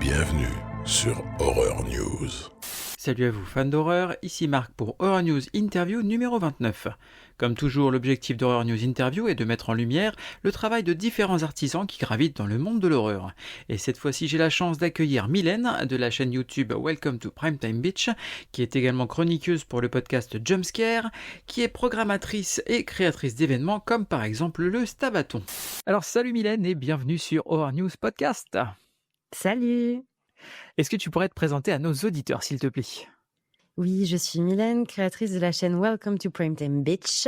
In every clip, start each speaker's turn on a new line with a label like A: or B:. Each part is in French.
A: Bienvenue sur Horror News.
B: Salut à vous fans d'horreur, ici Marc pour Horror News Interview numéro 29. Comme toujours, l'objectif d'Horror News Interview est de mettre en lumière le travail de différents artisans qui gravitent dans le monde de l'horreur. Et cette fois-ci, j'ai la chance d'accueillir Mylène de la chaîne YouTube Welcome to Primetime Beach, qui est également chroniqueuse pour le podcast Jumpscare, qui est programmatrice et créatrice d'événements comme par exemple le Stabaton. Alors salut Mylène et bienvenue sur Horror News Podcast.
C: Salut!
B: Est-ce que tu pourrais te présenter à nos auditeurs, s'il te plaît?
C: Oui, je suis Mylène, créatrice de la chaîne Welcome to Primetime Beach,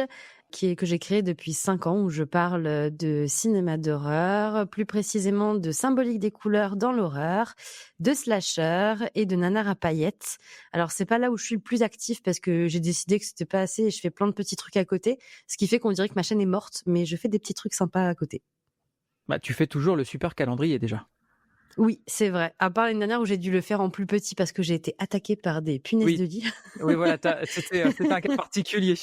C: que j'ai créée depuis 5 ans, où je parle de cinéma d'horreur, plus précisément de symbolique des couleurs dans l'horreur, de slasher et de nanar à paillettes. Alors, c'est pas là où je suis le plus active parce que j'ai décidé que c'était pas assez et je fais plein de petits trucs à côté, ce qui fait qu'on dirait que ma chaîne est morte, mais je fais des petits trucs sympas à côté.
B: Bah, tu fais toujours le super calendrier déjà.
C: Oui, c'est vrai. À part l'année dernière où j'ai dû le faire en plus petit parce que j'ai été attaquée par des punaises de lit.
B: Oui, voilà, c'était un cas particulier.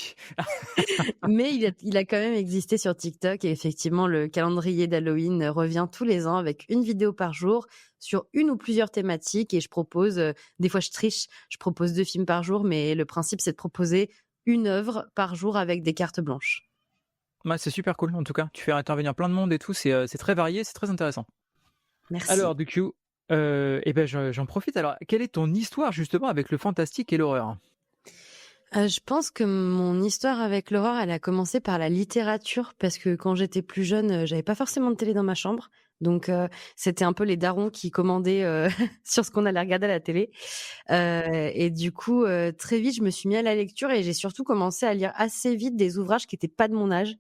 C: Mais il a quand même existé sur TikTok et effectivement, le calendrier d'Halloween revient tous les ans avec une vidéo par jour sur une ou plusieurs thématiques et je propose, des fois je triche, je propose 2 films par jour, mais le principe c'est de proposer une œuvre par jour avec des cartes blanches.
B: Ouais, c'est super cool en tout cas. Tu fais intervenir plein de monde et tout, c'est très varié, c'est très intéressant.
C: Merci.
B: Alors du coup, j'en profite. Alors, quelle est ton histoire justement avec le fantastique et l'horreur?
C: Je pense que mon histoire avec l'horreur, elle a commencé par la littérature parce que quand j'étais plus jeune, j'avais pas forcément de télé dans ma chambre. Donc c'était un peu les darons qui commandaient sur ce qu'on allait regarder à la télé. Et du coup, très vite, je me suis mis à la lecture et j'ai surtout commencé à lire assez vite des ouvrages qui étaient pas de mon âge.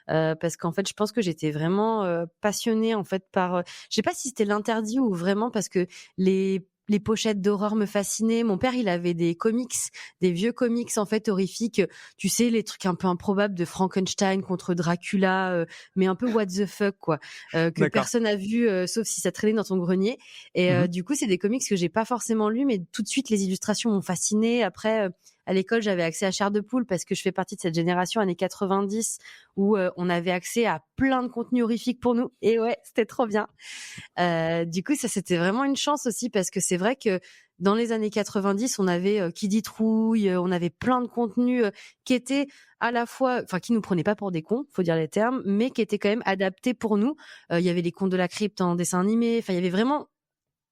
C: Parce qu'en fait, je pense que j'étais vraiment passionnée en fait par je sais pas si c'était l'interdit ou vraiment parce que les pochettes d'horreur me fascinaient. Mon père, il avait des comics, des vieux comics en fait horrifiques, tu sais les trucs un peu improbables de Frankenstein contre Dracula, mais un peu what the fuck quoi, que
B: D'accord.
C: personne n'a vu sauf si ça traînait dans ton grenier. Et du coup, c'est des comics que j'ai pas forcément lus, mais tout de suite les illustrations m'ont fascinée. Après, à l'école, j'avais accès à Chair de poule parce que je fais partie de cette génération années 90 où on avait accès à plein de contenus horrifiques pour nous. Et ouais, c'était trop bien. Du coup, ça, c'était vraiment une chance aussi parce que c'est vrai que dans les années 90, on avait Qui dit trouille, on avait plein de contenus qui étaient à la fois, enfin, qui nous prenaient pas pour des cons, faut dire les termes, mais qui étaient quand même adaptés pour nous. Il y avait les Contes de la crypte en dessin animé. Enfin, il y avait vraiment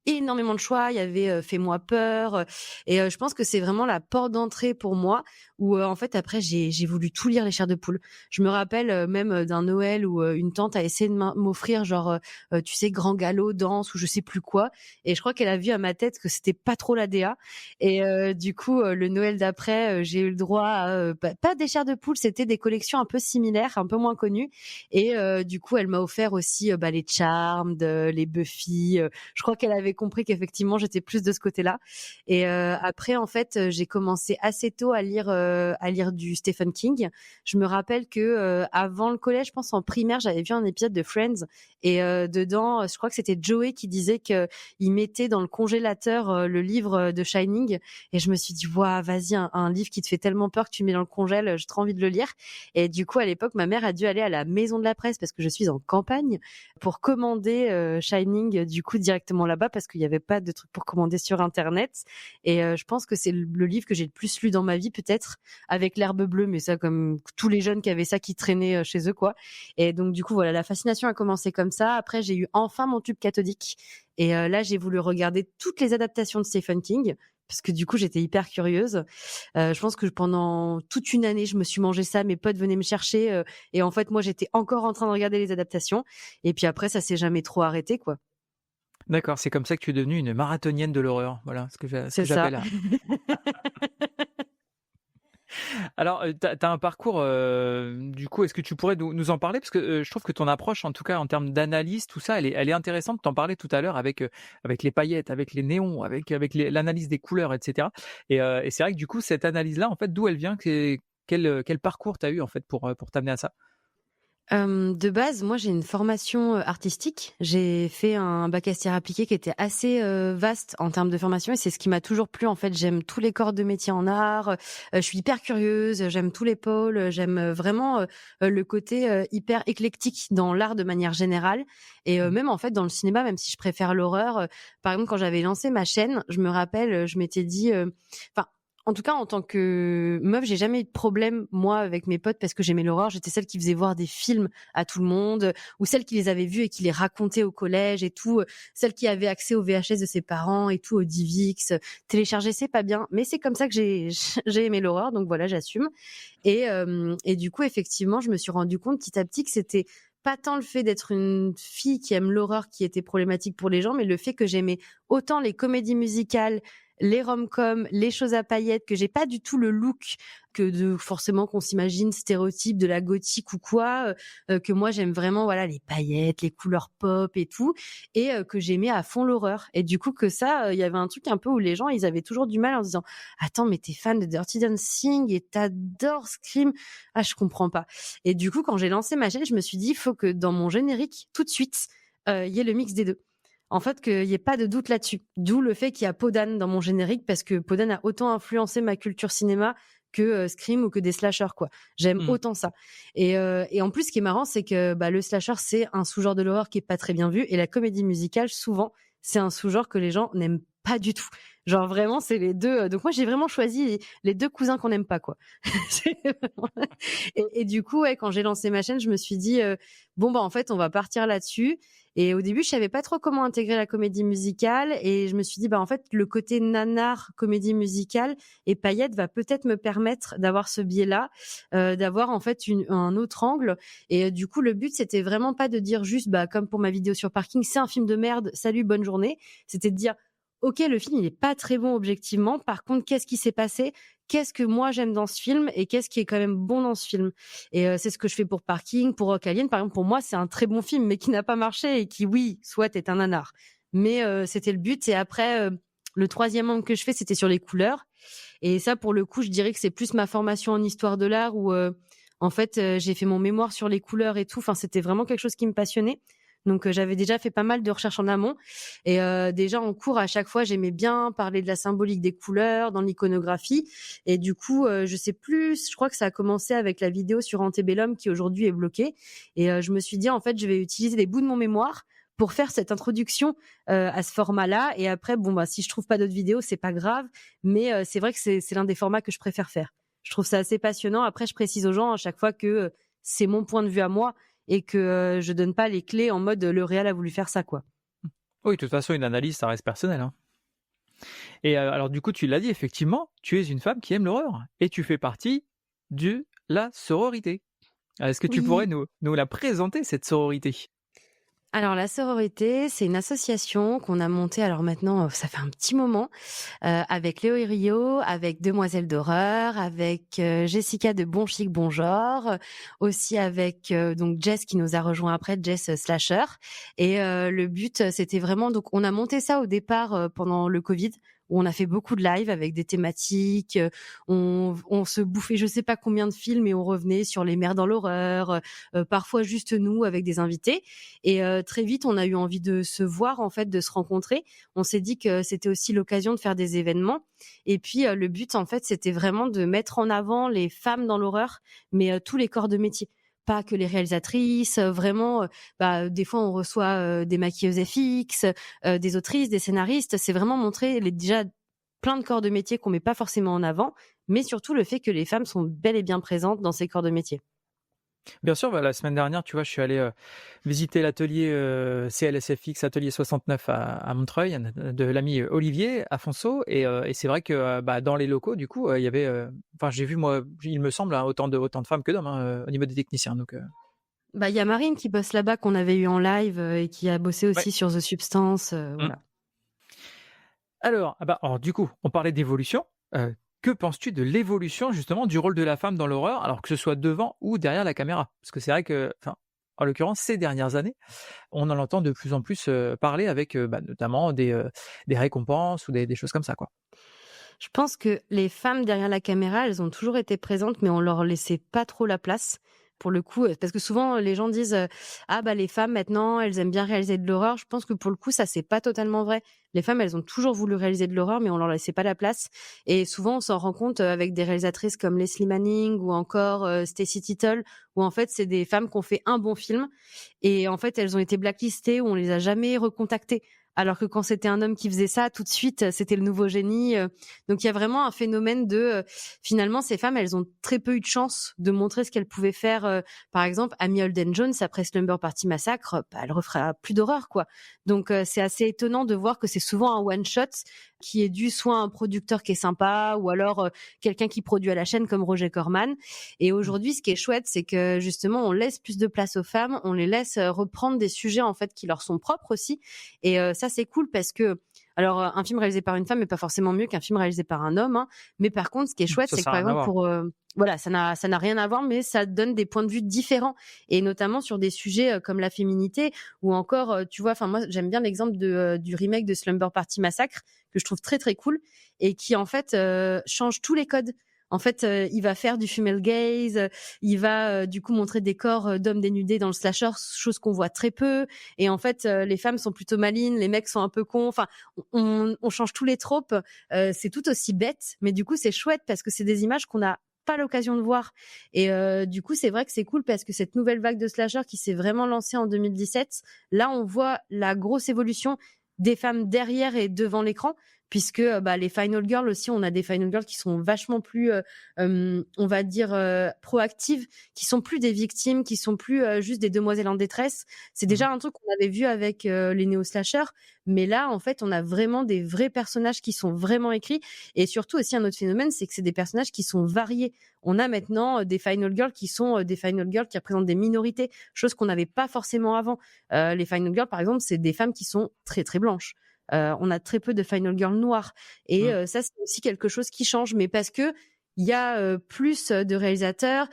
C: énormément de choix. Il y avait Fais-moi peur. Et je pense que c'est vraiment la porte d'entrée pour moi où en fait après j'ai voulu tout lire les Chairs de poule. Je me rappelle même d'un Noël où une tante a essayé de m'offrir genre tu sais Grand Galop, danse ou je sais plus quoi. Et je crois qu'elle a vu à ma tête que c'était pas trop la DA. Et du coup le Noël d'après j'ai eu le droit à pas des Chairs de poule, c'était des collections un peu similaires, un peu moins connues. Et du coup elle m'a offert aussi les Charmed, les Buffy. Je crois qu'elle avait compris qu'effectivement j'étais plus de ce côté-là. Et après en fait j'ai commencé assez tôt à lire du Stephen King. Je me rappelle que avant le collège, je pense en primaire, j'avais vu un épisode de Friends et dedans, je crois que c'était Joey qui disait que il mettait dans le congélateur le livre de Shining et je me suis dit waouh, vas-y un livre qui te fait tellement peur que tu mets dans le congèle, j'ai trop envie de le lire. Et du coup à l'époque, ma mère a dû aller à la maison de la presse parce que je suis en campagne pour commander Shining du coup directement là-bas parce qu'il n'y avait pas de truc pour commander sur internet. Et je pense que c'est le livre que j'ai le plus lu dans ma vie peut-être, avec l'herbe bleue, mais ça comme tous les jeunes qui avaient ça qui traînaient chez eux quoi. Et donc du coup voilà, la fascination a commencé comme ça. Après j'ai eu enfin mon tube cathodique et là j'ai voulu regarder toutes les adaptations de Stephen King parce que du coup j'étais hyper curieuse. Je pense que pendant toute une année je me suis mangé ça, mes potes venaient me chercher et en fait moi j'étais encore en train de regarder les adaptations et puis après ça s'est jamais trop arrêté quoi.
B: D'accord, c'est comme ça que tu es devenue une marathonienne de l'horreur. Voilà ce que
C: C'est ça.
B: j'appelle. Alors, t'as un parcours, du coup, est-ce que tu pourrais nous en parler? Parce que je trouve que ton approche, en tout cas en termes d'analyse, tout ça, elle est intéressante. T'en parlais tout à l'heure avec les paillettes, avec les néons, avec l'analyse des couleurs, etc. Et c'est vrai que du coup, cette analyse-là, en fait, d'où elle vient? Quel parcours t'as eu en fait pour t'amener à ça?
C: De base, moi, j'ai une formation, artistique. J'ai fait un bac ès appliqué qui était assez, vaste en termes de formation et c'est ce qui m'a toujours plu, en fait. J'aime tous les corps de métier en art, je suis hyper curieuse, j'aime tous les pôles, j'aime, vraiment, le côté, hyper éclectique dans l'art de manière générale et même, en fait, dans le cinéma, même si je préfère l'horreur, par exemple, quand j'avais lancé ma chaîne, je me rappelle, je m'étais dit, enfin, en tout cas, en tant que meuf, j'ai jamais eu de problème, moi, avec mes potes, parce que j'aimais l'horreur. J'étais celle qui faisait voir des films à tout le monde, ou celle qui les avait vus et qui les racontait au collège et tout, celle qui avait accès aux VHS de ses parents et tout, au DivX. Télécharger, c'est pas bien, mais c'est comme ça que j'ai j'ai aimé l'horreur, donc voilà, j'assume. Et du coup, effectivement, je me suis rendu compte petit à petit que c'était pas tant le fait d'être une fille qui aime l'horreur qui était problématique pour les gens, mais le fait que j'aimais autant les comédies musicales, les rom-coms, les choses à paillettes, que j'ai pas du tout le look que de forcément qu'on s'imagine stéréotype de la gothique ou quoi, que moi j'aime vraiment voilà les paillettes, les couleurs pop et tout, et que j'aimais à fond l'horreur. Et du coup que ça, il y avait un truc un peu où les gens ils avaient toujours du mal en se disant attends mais t'es fan de Dirty Dancing et t'adores Scream, ah je comprends pas. Et du coup quand j'ai lancé ma chaîne, je me suis dit il faut que dans mon générique tout de suite il y ait le mix des deux. En fait, qu'il y ait pas de doute là-dessus. D'où le fait qu'il y a Podane dans mon générique, parce que Podane a autant influencé ma culture cinéma que Scream ou que des slashers, quoi. J'aime autant ça. Et en plus, ce qui est marrant, c'est que bah, le slasher, c'est un sous-genre de l'horreur qui est pas très bien vu, et la comédie musicale, souvent, c'est un sous-genre que les gens n'aiment pas du tout. Genre vraiment, c'est les deux. Donc moi, j'ai vraiment choisi les deux cousins qu'on n'aime pas, quoi. Et du coup, ouais, quand j'ai lancé ma chaîne, je me suis dit bon bah en fait, on va partir là-dessus. Et au début, je savais pas trop comment intégrer la comédie musicale et je me suis dit bah en fait le côté nanar comédie musicale et paillettes va peut-être me permettre d'avoir ce biais-là, d'avoir en fait un autre angle. Et du coup, le but c'était vraiment pas de dire juste bah comme pour ma vidéo sur Parking, c'est un film de merde, salut, bonne journée. C'était de dire OK, le film il est pas très bon objectivement. Par contre, qu'est-ce qui s'est passé? Qu'est-ce que moi j'aime dans ce film et qu'est-ce qui est quand même bon dans ce film? Et c'est ce que je fais pour Parking, pour Rock Alien. Par exemple, pour moi, c'est un très bon film, mais qui n'a pas marché et qui, oui, soit est un nanar. Mais c'était le but. Et après, le troisième angle que je fais, c'était sur les couleurs. Et ça, pour le coup, je dirais que c'est plus ma formation en histoire de l'art où, en fait, j'ai fait mon mémoire sur les couleurs et tout. Enfin, c'était vraiment quelque chose qui me passionnait. Donc j'avais déjà fait pas mal de recherches en amont et déjà en cours à chaque fois j'aimais bien parler de la symbolique des couleurs dans l'iconographie et du coup je sais plus, je crois que ça a commencé avec la vidéo sur Antebellum qui aujourd'hui est bloquée et je me suis dit en fait je vais utiliser des bouts de mon mémoire pour faire cette introduction à ce format-là et après bon bah si je trouve pas d'autres vidéos c'est pas grave mais c'est vrai que c'est l'un des formats que je préfère faire. Je trouve ça assez passionnant. Après je précise aux gens à chaque fois que c'est mon point de vue à moi et que je donne pas les clés en mode le réal a voulu faire ça, quoi.
B: Oui, de toute façon, une analyse, ça reste personnel, hein. Et alors, du coup, tu l'as dit, effectivement, tu es une femme qui aime l'horreur et tu fais partie de la sororité. Est-ce que tu pourrais
C: Oui.
B: nous la présenter, cette sororité?
C: Alors la sororité, c'est une association qu'on a montée alors maintenant, ça fait un petit moment, avec Léo et Rio, avec Demoiselles d'horreur, avec, Jessica de Bon Chic Bon Genre, aussi avec, donc Jess qui nous a rejoint après, Jess, Slasher et le but, c'était vraiment donc on a monté ça au départ, pendant le covid, où on a fait beaucoup de live avec des thématiques, on se bouffait je sais pas combien de films et on revenait sur les mères dans l'horreur, parfois juste nous avec des invités et très vite, on a eu envie de se voir, en fait, de se rencontrer. On s'est dit que c'était aussi l'occasion de faire des événements. Et puis, le but, en fait, c'était vraiment de mettre en avant les femmes dans l'horreur, mais tous les corps de métier. Pas que les réalisatrices, vraiment, bah, des fois, on reçoit des maquilleuses FX, des autrices, des scénaristes. C'est vraiment montrer déjà plein de corps de métier qu'on met pas forcément en avant, mais surtout le fait que les femmes sont bel et bien présentes dans ces corps de métier.
B: Bien sûr, bah, la semaine dernière, tu vois, je suis allé visiter l'atelier CLSFX, Atelier 69 à Montreuil, de l'ami Olivier Afonso. Et c'est vrai que bah, dans les locaux, du coup, il y avait. Enfin, j'ai vu, moi, il me semble, hein, autant de femmes que d'hommes au niveau des techniciens. Donc,
C: Bah, il y a Marine qui bosse là-bas, qu'on avait eu en live et qui a bossé
B: ouais.
C: aussi sur The Substance. Voilà.
B: Alors, alors, du coup, on parlait d'évolution. Que penses-tu de l'évolution justement du rôle de la femme dans l'horreur, alors que ce soit devant ou derrière la caméra? Parce que c'est vrai que, enfin, en l'occurrence, ces dernières années, on en entend de plus en plus parler avec notamment des récompenses ou des choses comme ça, quoi.
C: Je pense que les femmes derrière la caméra, elles ont toujours été présentes, mais on leur laissait pas trop la place. pour le coup, parce que souvent les gens disent ah bah les femmes maintenant elles aiment bien réaliser de l'horreur. Je pense que pour le coup ça c'est pas totalement vrai. Les femmes elles ont toujours voulu réaliser de l'horreur mais on leur laissait pas la place. Et souvent on s'en rend compte avec des réalisatrices comme Leslie Manning ou encore Stacy Tittle, où en fait c'est des femmes qui ont fait un bon film et en fait elles ont été blacklistées ou on les a jamais recontactées. Alors que quand c'était un homme qui faisait ça, tout de suite, c'était le nouveau génie. Donc, il y a vraiment un phénomène de... finalement, ces femmes, elles ont très peu eu de chance de montrer ce qu'elles pouvaient faire. Par exemple, Amy Holden Jones, après Slumber Party Massacre, bah, elle refera plus d'horreur, quoi. Donc, c'est assez étonnant de voir que c'est souvent un one-shot qui est dû soit à un producteur qui est sympa ou alors quelqu'un qui produit à la chaîne comme Roger Corman. Et aujourd'hui, ce qui est chouette, c'est que justement, on laisse plus de place aux femmes, on les laisse reprendre des sujets en fait qui leur sont propres aussi. Et ça, c'est cool parce que, alors, un film réalisé par une femme n'est pas forcément mieux qu'un film réalisé par un homme. Hein. Mais par contre, ce qui est chouette, c'est que par exemple, voilà, ça n'a rien à voir, mais ça donne des points de vue différents. Et notamment sur des sujets comme la féminité ou encore, tu vois, enfin, moi, j'aime bien l'exemple du remake de Slumber Party Massacre que je trouve très, très cool et qui, en fait, change tous les codes. En fait, il va faire du female gaze, il va du coup montrer des corps d'hommes dénudés dans le slasher, chose qu'on voit très peu. Et en fait, les femmes sont plutôt malines, les mecs sont un peu cons. Enfin, on change tous les tropes. C'est tout aussi bête, mais du coup, c'est chouette parce que c'est des images qu'on n'a pas l'occasion de voir. Et du coup, c'est vrai que c'est cool parce que cette nouvelle vague de slasher qui s'est vraiment lancée en 2017, là, on voit la grosse évolution des femmes derrière et devant l'écran, puisque les Final Girls aussi, on a des Final Girls qui sont vachement plus, on va dire, proactives, qui sont plus des victimes, qui sont plus juste des demoiselles en détresse. C'est déjà un truc qu'on avait vu avec les néo-slashers, mais là, en fait, on a vraiment des vrais personnages qui sont vraiment écrits. Et surtout aussi, un autre phénomène, c'est que c'est des personnages qui sont variés. On a maintenant des Final Girls qui sont des Final Girls qui représentent des minorités, chose qu'on n'avait pas forcément avant. Les Final Girls, par exemple, c'est des femmes qui sont très, très blanches. On a très peu de Final Girl noires. Et ça, c'est aussi quelque chose qui change. Mais parce que il y a plus de réalisateurs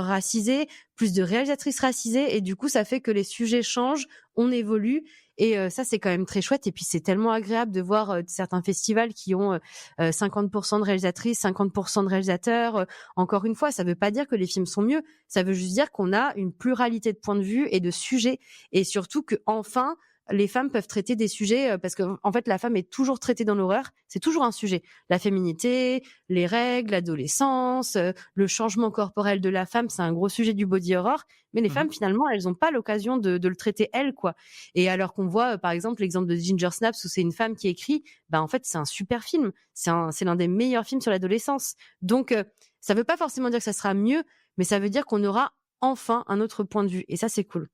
C: racisés, plus de réalisatrices racisées. Et du coup, ça fait que les sujets changent, on évolue. Et ça, c'est quand même très chouette. Et puis, c'est tellement agréable de voir certains festivals qui ont 50% de réalisatrices, 50% de réalisateurs. Encore une fois, ça veut pas dire que les films sont mieux. Ça veut juste dire qu'on a une pluralité de points de vue et de sujets. Et surtout que, enfin, les femmes peuvent traiter des sujets parce que en fait la femme est toujours traitée dans l'horreur, c'est toujours un sujet, la féminité, les règles, l'adolescence, le changement corporel de la femme, c'est un gros sujet du body horror, mais les femmes finalement elles ont pas l'occasion de le traiter elles, quoi. Et alors qu'on voit par exemple l'exemple de Ginger Snaps où c'est une femme qui écrit, en fait c'est un super film, c'est l'un des meilleurs films sur l'adolescence. Donc ça veut pas forcément dire que ça sera mieux, mais ça veut dire qu'on aura enfin un autre point de vue et ça c'est cool.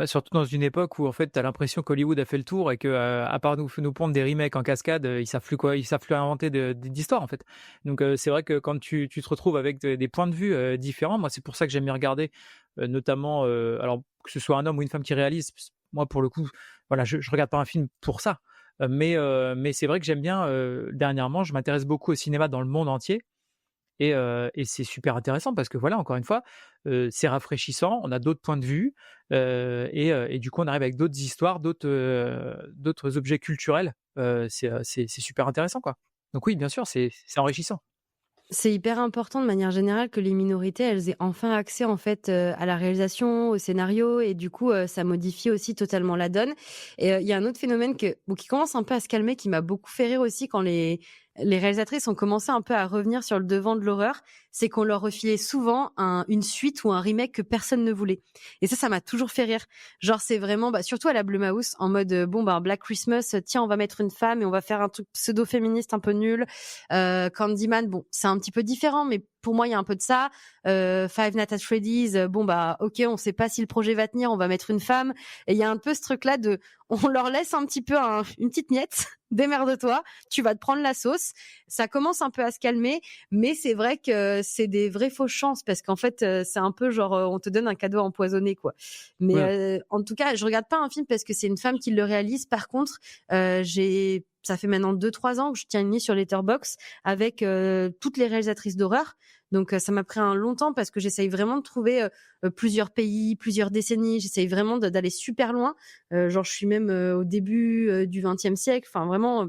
D: Surtout dans une époque où en fait, tu as l'impression qu'Hollywood a fait le tour et que à part nous pondre des remakes en cascade, ils savent plus quoi, ils savent plus inventer d'histoires en fait. Donc c'est vrai que quand tu te retrouves avec des points de vue différents, moi c'est pour ça que j'aime bien regarder notamment alors que ce soit un homme ou une femme qui réalise, moi pour le coup, voilà, je regarde pas un film pour ça. Mais c'est vrai que j'aime bien dernièrement, je m'intéresse beaucoup au cinéma dans le monde entier. Et c'est super intéressant parce que voilà, encore une fois, c'est rafraîchissant, on a d'autres points de vue et du coup on arrive avec d'autres histoires, d'autres objets culturels. C'est super intéressant, quoi. Donc oui, bien sûr, c'est enrichissant.
C: C'est hyper important de manière générale que les minorités, elles aient enfin accès en fait à la réalisation, au scénario et du coup ça modifie aussi totalement la donne. Et il y a un autre phénomène qui commence un peu à se calmer, qui m'a beaucoup fait rire aussi quand les réalisatrices ont commencé un peu à revenir sur le devant de l'horreur, c'est qu'on leur refilait souvent une suite ou un remake que personne ne voulait. Et ça m'a toujours fait rire. Genre c'est vraiment, surtout à la Blumhouse, en mode Black Christmas, tiens on va mettre une femme et on va faire un truc pseudo-féministe un peu nul. Candyman, c'est un petit peu différent, mais pour moi il y a un peu de ça. Five Nights at Freddy's, ok, on sait pas si le projet va tenir, on va mettre une femme. Et il y a un peu ce truc là on leur laisse un petit peu une petite miette, démerde-toi, tu vas te prendre la sauce. Ça commence un peu à se calmer, mais c'est vrai que c'est des vraies fausses chances parce qu'en fait c'est un peu genre on te donne un cadeau empoisonné, quoi. Mais en tout cas je regarde pas un film parce que c'est une femme qui le réalise. Par contre ça fait maintenant 2-3 ans que je tiens une liste sur Letterboxd avec toutes les réalisatrices d'horreur. Donc ça m'a pris un long temps parce que j'essaye vraiment de trouver plusieurs pays, plusieurs décennies. J'essaye vraiment d'aller super loin. Genre je suis même au début du XXe siècle. Enfin vraiment,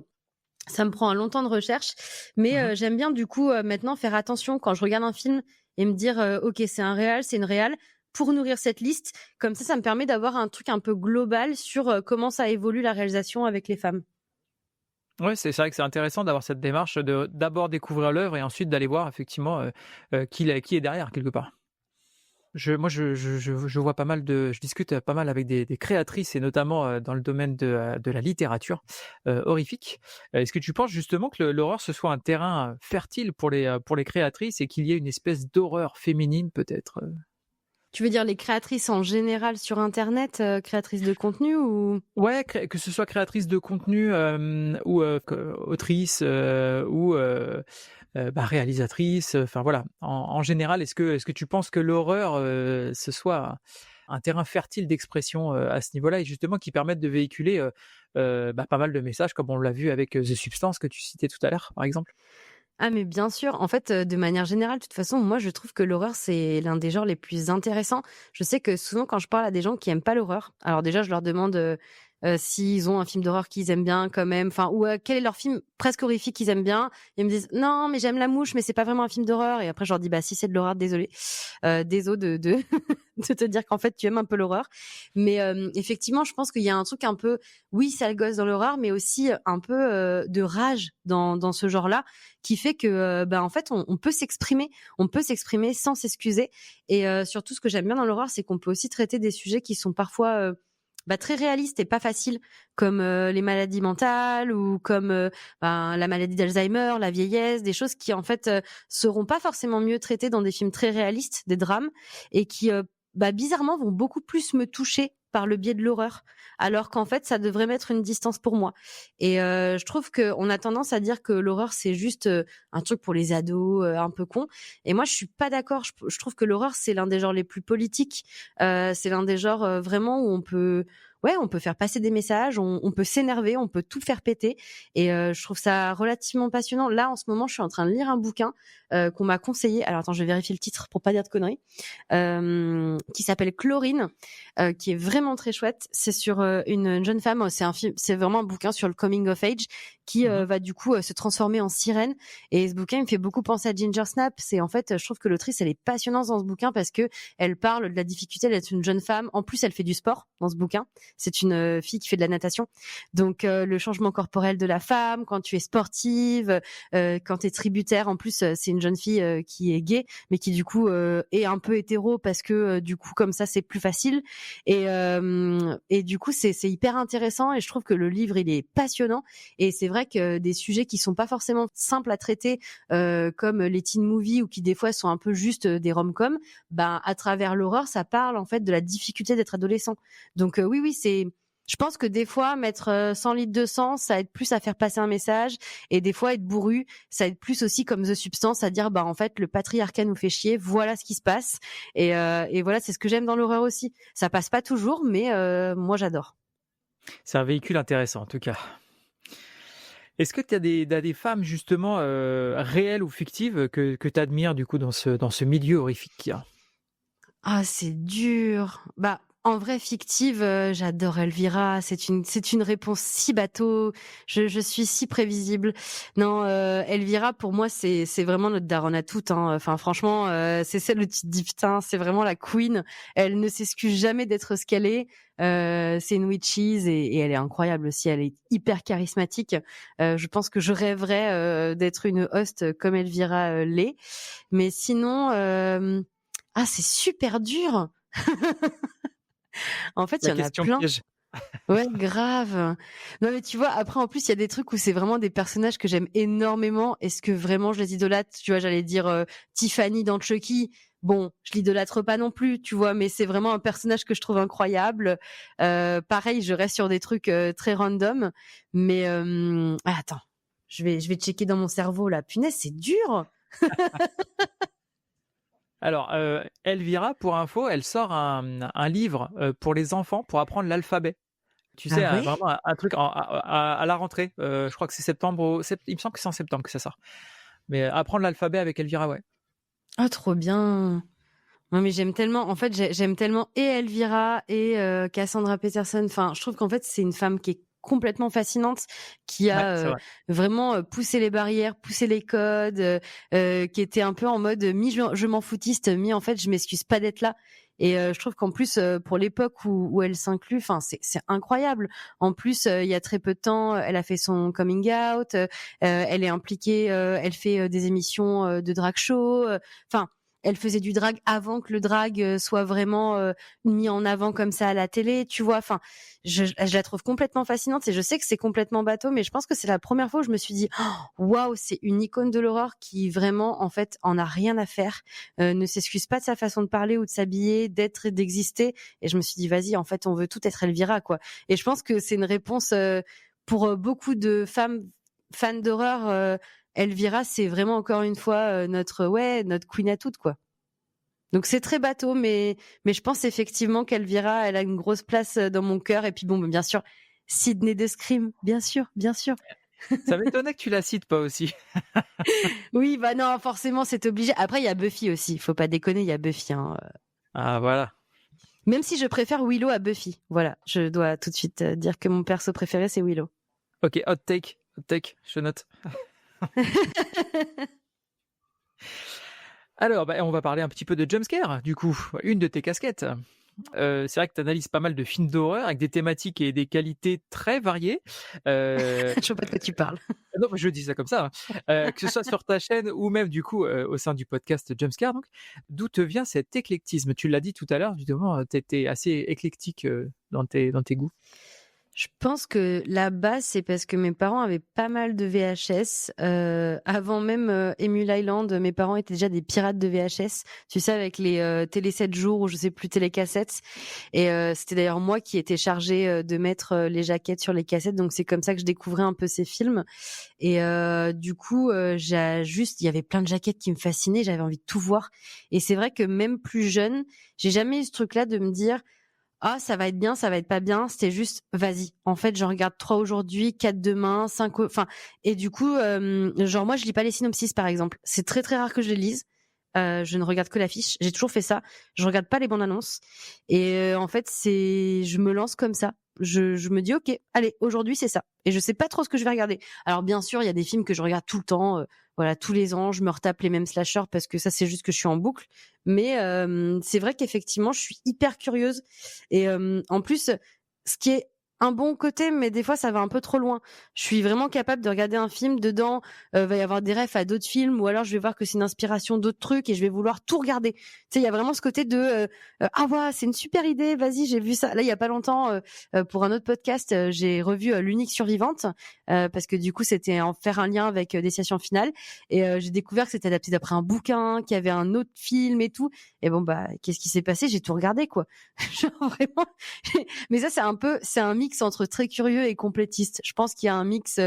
C: ça me prend un long temps de recherche. Mais j'aime bien du coup maintenant faire attention quand je regarde un film et me dire, OK, c'est un réal, c'est une réal, pour nourrir cette liste. Comme ça me permet d'avoir un truc un peu global sur, comment ça évolue la réalisation avec les femmes.
D: Ouais, c'est vrai que c'est intéressant d'avoir cette démarche de d'abord découvrir l'œuvre et ensuite d'aller voir effectivement, qui est derrière quelque part. Je vois pas mal je discute pas mal avec des créatrices et notamment, dans le domaine de la littérature, horrifique. Est-ce que tu penses justement que l'horreur ce soit un terrain, fertile pour les créatrices et qu'il y ait une espèce d'horreur féminine peut-être,
C: Tu veux dire les créatrices en général sur internet, créatrices de contenu ou?
D: Ouais, que ce soit créatrice de contenu, ou autrice, ou réalisatrice, enfin voilà. En général, est-ce que tu penses que l'horreur, ce soit un terrain fertile d'expression, à ce niveau-là et justement qui permette de véhiculer, pas mal de messages comme on l'a vu avec, The Substance que tu citais tout à l'heure, par exemple?
C: Ah mais bien sûr, en fait, de manière générale, de toute façon, moi je trouve que l'horreur, c'est l'un des genres les plus intéressants. Je sais que souvent quand je parle à des gens qui aiment pas l'horreur, alors déjà je leur demande, s'ils ont un film d'horreur qu'ils aiment bien quand même, enfin ou, quel est leur film presque horrifique qu'ils aiment bien. Ils me disent: «Non, mais j'aime La Mouche, mais c'est pas vraiment un film d'horreur» et après je leur dis: «Bah si c'est de l'horreur, désolée, déso de de te dire qu'en fait tu aimes un peu l'horreur». Mais, effectivement, je pense qu'il y a un truc un peu, oui, sale gosse dans l'horreur, mais aussi un peu, de rage dans ce genre-là, qui fait que, en fait, on peut s'exprimer sans s'excuser et surtout ce que j'aime bien dans l'horreur, c'est qu'on peut aussi traiter des sujets qui sont parfois, très réalistes et pas faciles, comme, les maladies mentales ou comme, la maladie d'Alzheimer, la vieillesse, des choses qui, en fait, seront pas forcément mieux traitées dans des films très réalistes, des drames et qui, bizarrement vont beaucoup plus me toucher par le biais de l'horreur, alors qu'en fait, ça devrait mettre une distance pour moi et je trouve qu'on a tendance à dire que l'horreur, c'est juste, un truc pour les ados, un peu con et moi, je suis pas d'accord. Je trouve que l'horreur, c'est l'un des genres les plus politiques, c'est l'un des genres, vraiment où on peut faire passer des messages, on peut s'énerver, on peut tout faire péter et je trouve ça relativement passionnant. Là, en ce moment, je suis en train de lire un bouquin, qu'on m'a conseillé. Alors attends, je vais vérifier le titre pour pas dire de conneries, qui s'appelle Chlorine, qui est vraiment très chouette. C'est sur, une jeune femme, c'est vraiment un bouquin sur le coming of age qui,
D: Mmh.
C: va du coup, se transformer en sirène et ce bouquin, il me fait beaucoup penser à Ginger Snap. C'est en fait, je trouve que l'autrice, elle est passionnante dans ce bouquin parce qu'elle parle de la difficulté d'être une jeune femme. En plus, elle fait du sport dans ce bouquin. C'est une, fille qui fait de la natation. Donc, le changement corporel de la femme quand tu es sportive, quand tu es tributaire. En plus, c'est une jeune fille, qui est gay, mais qui du coup, est un peu hétéro parce que, du coup, comme ça, c'est plus facile et du coup, c'est hyper intéressant et je trouve que le livre, il est passionnant et c'est vrai que des sujets qui sont pas forcément simples à traiter, comme les teen movies ou qui des fois sont un peu juste, des rom-coms, à travers l'horreur, ça parle en fait de la difficulté d'être adolescent. Donc, oui, je pense que des fois mettre, 100 litres de sang, ça aide plus à faire passer un message et des fois être bourru, ça aide plus aussi comme The Substance à dire: en fait le patriarcat nous fait chier, voilà ce qui se passe et voilà, c'est ce que j'aime dans l'horreur aussi. Ça passe pas toujours mais moi j'adore.
D: C'est un véhicule intéressant en tout cas. Est-ce que tu as des femmes justement, réelles ou fictives que tu admires du coup dans ce milieu horrifique qu'il y a?
C: Ah, c'est dur. En vrai, fictive, j'adore Elvira. C'est une réponse si bateau. Je suis si prévisible. Non, Elvira, pour moi, c'est vraiment notre daronne à toutes, hein. Enfin, franchement, c'est celle où tu te dis: «Putain, c'est vraiment la queen». Elle ne s'excuse jamais d'être ce qu'elle est. C'est une witches et elle est incroyable aussi. Elle est hyper charismatique. Je pense que je rêverais, d'être une host comme Elvira, l'est. Mais sinon, c'est super dur. En fait, il
D: La
C: y en a
D: question
C: plein.
D: piège.
C: Ouais, grave. Non, mais tu vois, après, en plus, il y a des trucs où c'est vraiment des personnages que j'aime énormément. Est-ce que vraiment je les idolâtre? Tu vois, j'allais dire Tiffany dans Chucky. Bon, je l'idolâtre pas non plus, tu vois, mais c'est vraiment un personnage que je trouve incroyable. Pareil, je reste sur des trucs très random. Mais attends, je vais checker dans mon cerveau là. Punaise, c'est dur.
D: Alors, Elvira, pour info, elle sort un livre, pour les enfants pour apprendre l'alphabet. Tu
C: Ah
D: sais,
C: ouais?
D: vraiment un truc à la rentrée, je crois que c'est septembre il me semble que c'est en septembre que ça sort. Mais apprendre l'alphabet avec Elvira, ouais.
C: Ah, trop bien. Non, mais j'aime tellement, en fait, j'aime tellement et Elvira et Cassandra Peterson. Enfin, je trouve qu'en fait, c'est une femme qui est complètement fascinante, qui
D: Ouais,
C: a
D: c'est vrai.
C: vraiment poussé les barrières, poussé les codes, qui était un peu en mode je m'en foutiste, mi en fait je m'excuse pas d'être là. Et je trouve qu'en plus pour l'époque où elle s'inclut, enfin c'est incroyable. En plus il y a très peu de temps, elle a fait son coming out, elle est impliquée, elle fait des émissions de drag show. Enfin, elle faisait du drag avant que le drag soit vraiment mis en avant comme ça à la télé, tu vois. Enfin, je la trouve complètement fascinante et je sais que c'est complètement bateau, mais je pense que c'est la première fois où je me suis dit waouh, c'est une icône de l'horreur qui vraiment en fait en a rien à faire, ne s'excuse pas de sa façon de parler ou de s'habiller, d'être et d'exister. Et je me suis dit vas-y, en fait on veut tout être Elvira quoi. Et je pense que c'est une réponse pour beaucoup de femmes fans d'horreur. Elvira, c'est vraiment encore une fois notre queen à toutes quoi. Donc c'est très bateau, mais je pense effectivement qu'Elvira, elle a une grosse place dans mon cœur. Et puis bon, bien sûr, Sydney de Scream, bien sûr, bien sûr.
D: Ça m'étonnait que tu la cites pas aussi.
C: Oui, bah non, forcément, c'est obligé. Après, il y a Buffy aussi. Faut pas déconner, il y a Buffy. Hein.
D: Ah, voilà.
C: Même si je préfère Willow à Buffy. Voilà, je dois tout de suite dire que mon perso préféré, c'est Willow.
D: Ok, hot take, je note. Alors, on va parler un petit peu de jumpscare, du coup, une de tes casquettes. C'est vrai que tu analyses pas mal de films d'horreur avec des thématiques et des qualités très variées.
C: Je sais pas de quoi tu parles.
D: Non, je dis ça comme ça. Que ce soit sur ta chaîne ou même du coup au sein du podcast Jumpscare. Donc, d'où te vient cet éclectisme? Tu l'as dit tout à l'heure, justement, tu étais assez éclectique dans tes goûts.
C: Je pense que la base, c'est parce que mes parents avaient pas mal de VHS. Avant même Emule Island, mes parents étaient déjà des pirates de VHS. Tu sais, avec les télé 7 jours ou je sais plus, télécassettes. Et c'était d'ailleurs moi qui étais chargée de mettre les jaquettes sur les cassettes. Donc c'est comme ça que je découvrais un peu ces films. Et du coup, il y avait plein de jaquettes qui me fascinaient. J'avais envie de tout voir. Et c'est vrai que même plus jeune, j'ai jamais eu ce truc-là de me dire ah, ça va être bien, ça va être pas bien. C'était juste, vas-y. En fait, j'en regarde 3 aujourd'hui, 4 demain, 5, enfin, et du coup, genre, moi, je lis pas les synopsis, par exemple. C'est très, très rare que je les lise. Je ne regarde que l'affiche. J'ai toujours fait ça. Je regarde pas les bandes annonces. Et en fait, je me lance comme ça. Je me dis, ok, allez, aujourd'hui, c'est ça. Et je sais pas trop ce que je vais regarder. Alors, bien sûr, il y a des films que je regarde tout le temps. Voilà, tous les ans, je me retape les mêmes slashers parce que ça, c'est juste que je suis en boucle. Mais c'est vrai qu'effectivement, je suis hyper curieuse. Et en plus, ce qui est un bon côté, mais des fois ça va un peu trop loin. Je suis vraiment capable de regarder un film, dedans va y avoir des refs à d'autres films, ou alors je vais voir que c'est une inspiration d'autres trucs et je vais vouloir tout regarder. Tu sais, il y a vraiment ce côté de ah ouais, c'est une super idée, vas-y, j'ai vu ça. Là, il y a pas longtemps, pour un autre podcast, j'ai revu L'Unique Survivante parce que du coup c'était en faire un lien avec Destination Finale et j'ai découvert que c'était adapté d'après un bouquin, qu'il y avait un autre film et tout. Et bon bah qu'est-ce qui s'est passé? J'ai tout regardé quoi. Genre vraiment. Mais ça c'est un mix entre très curieux et complétiste. Je pense qu'il y a un mix.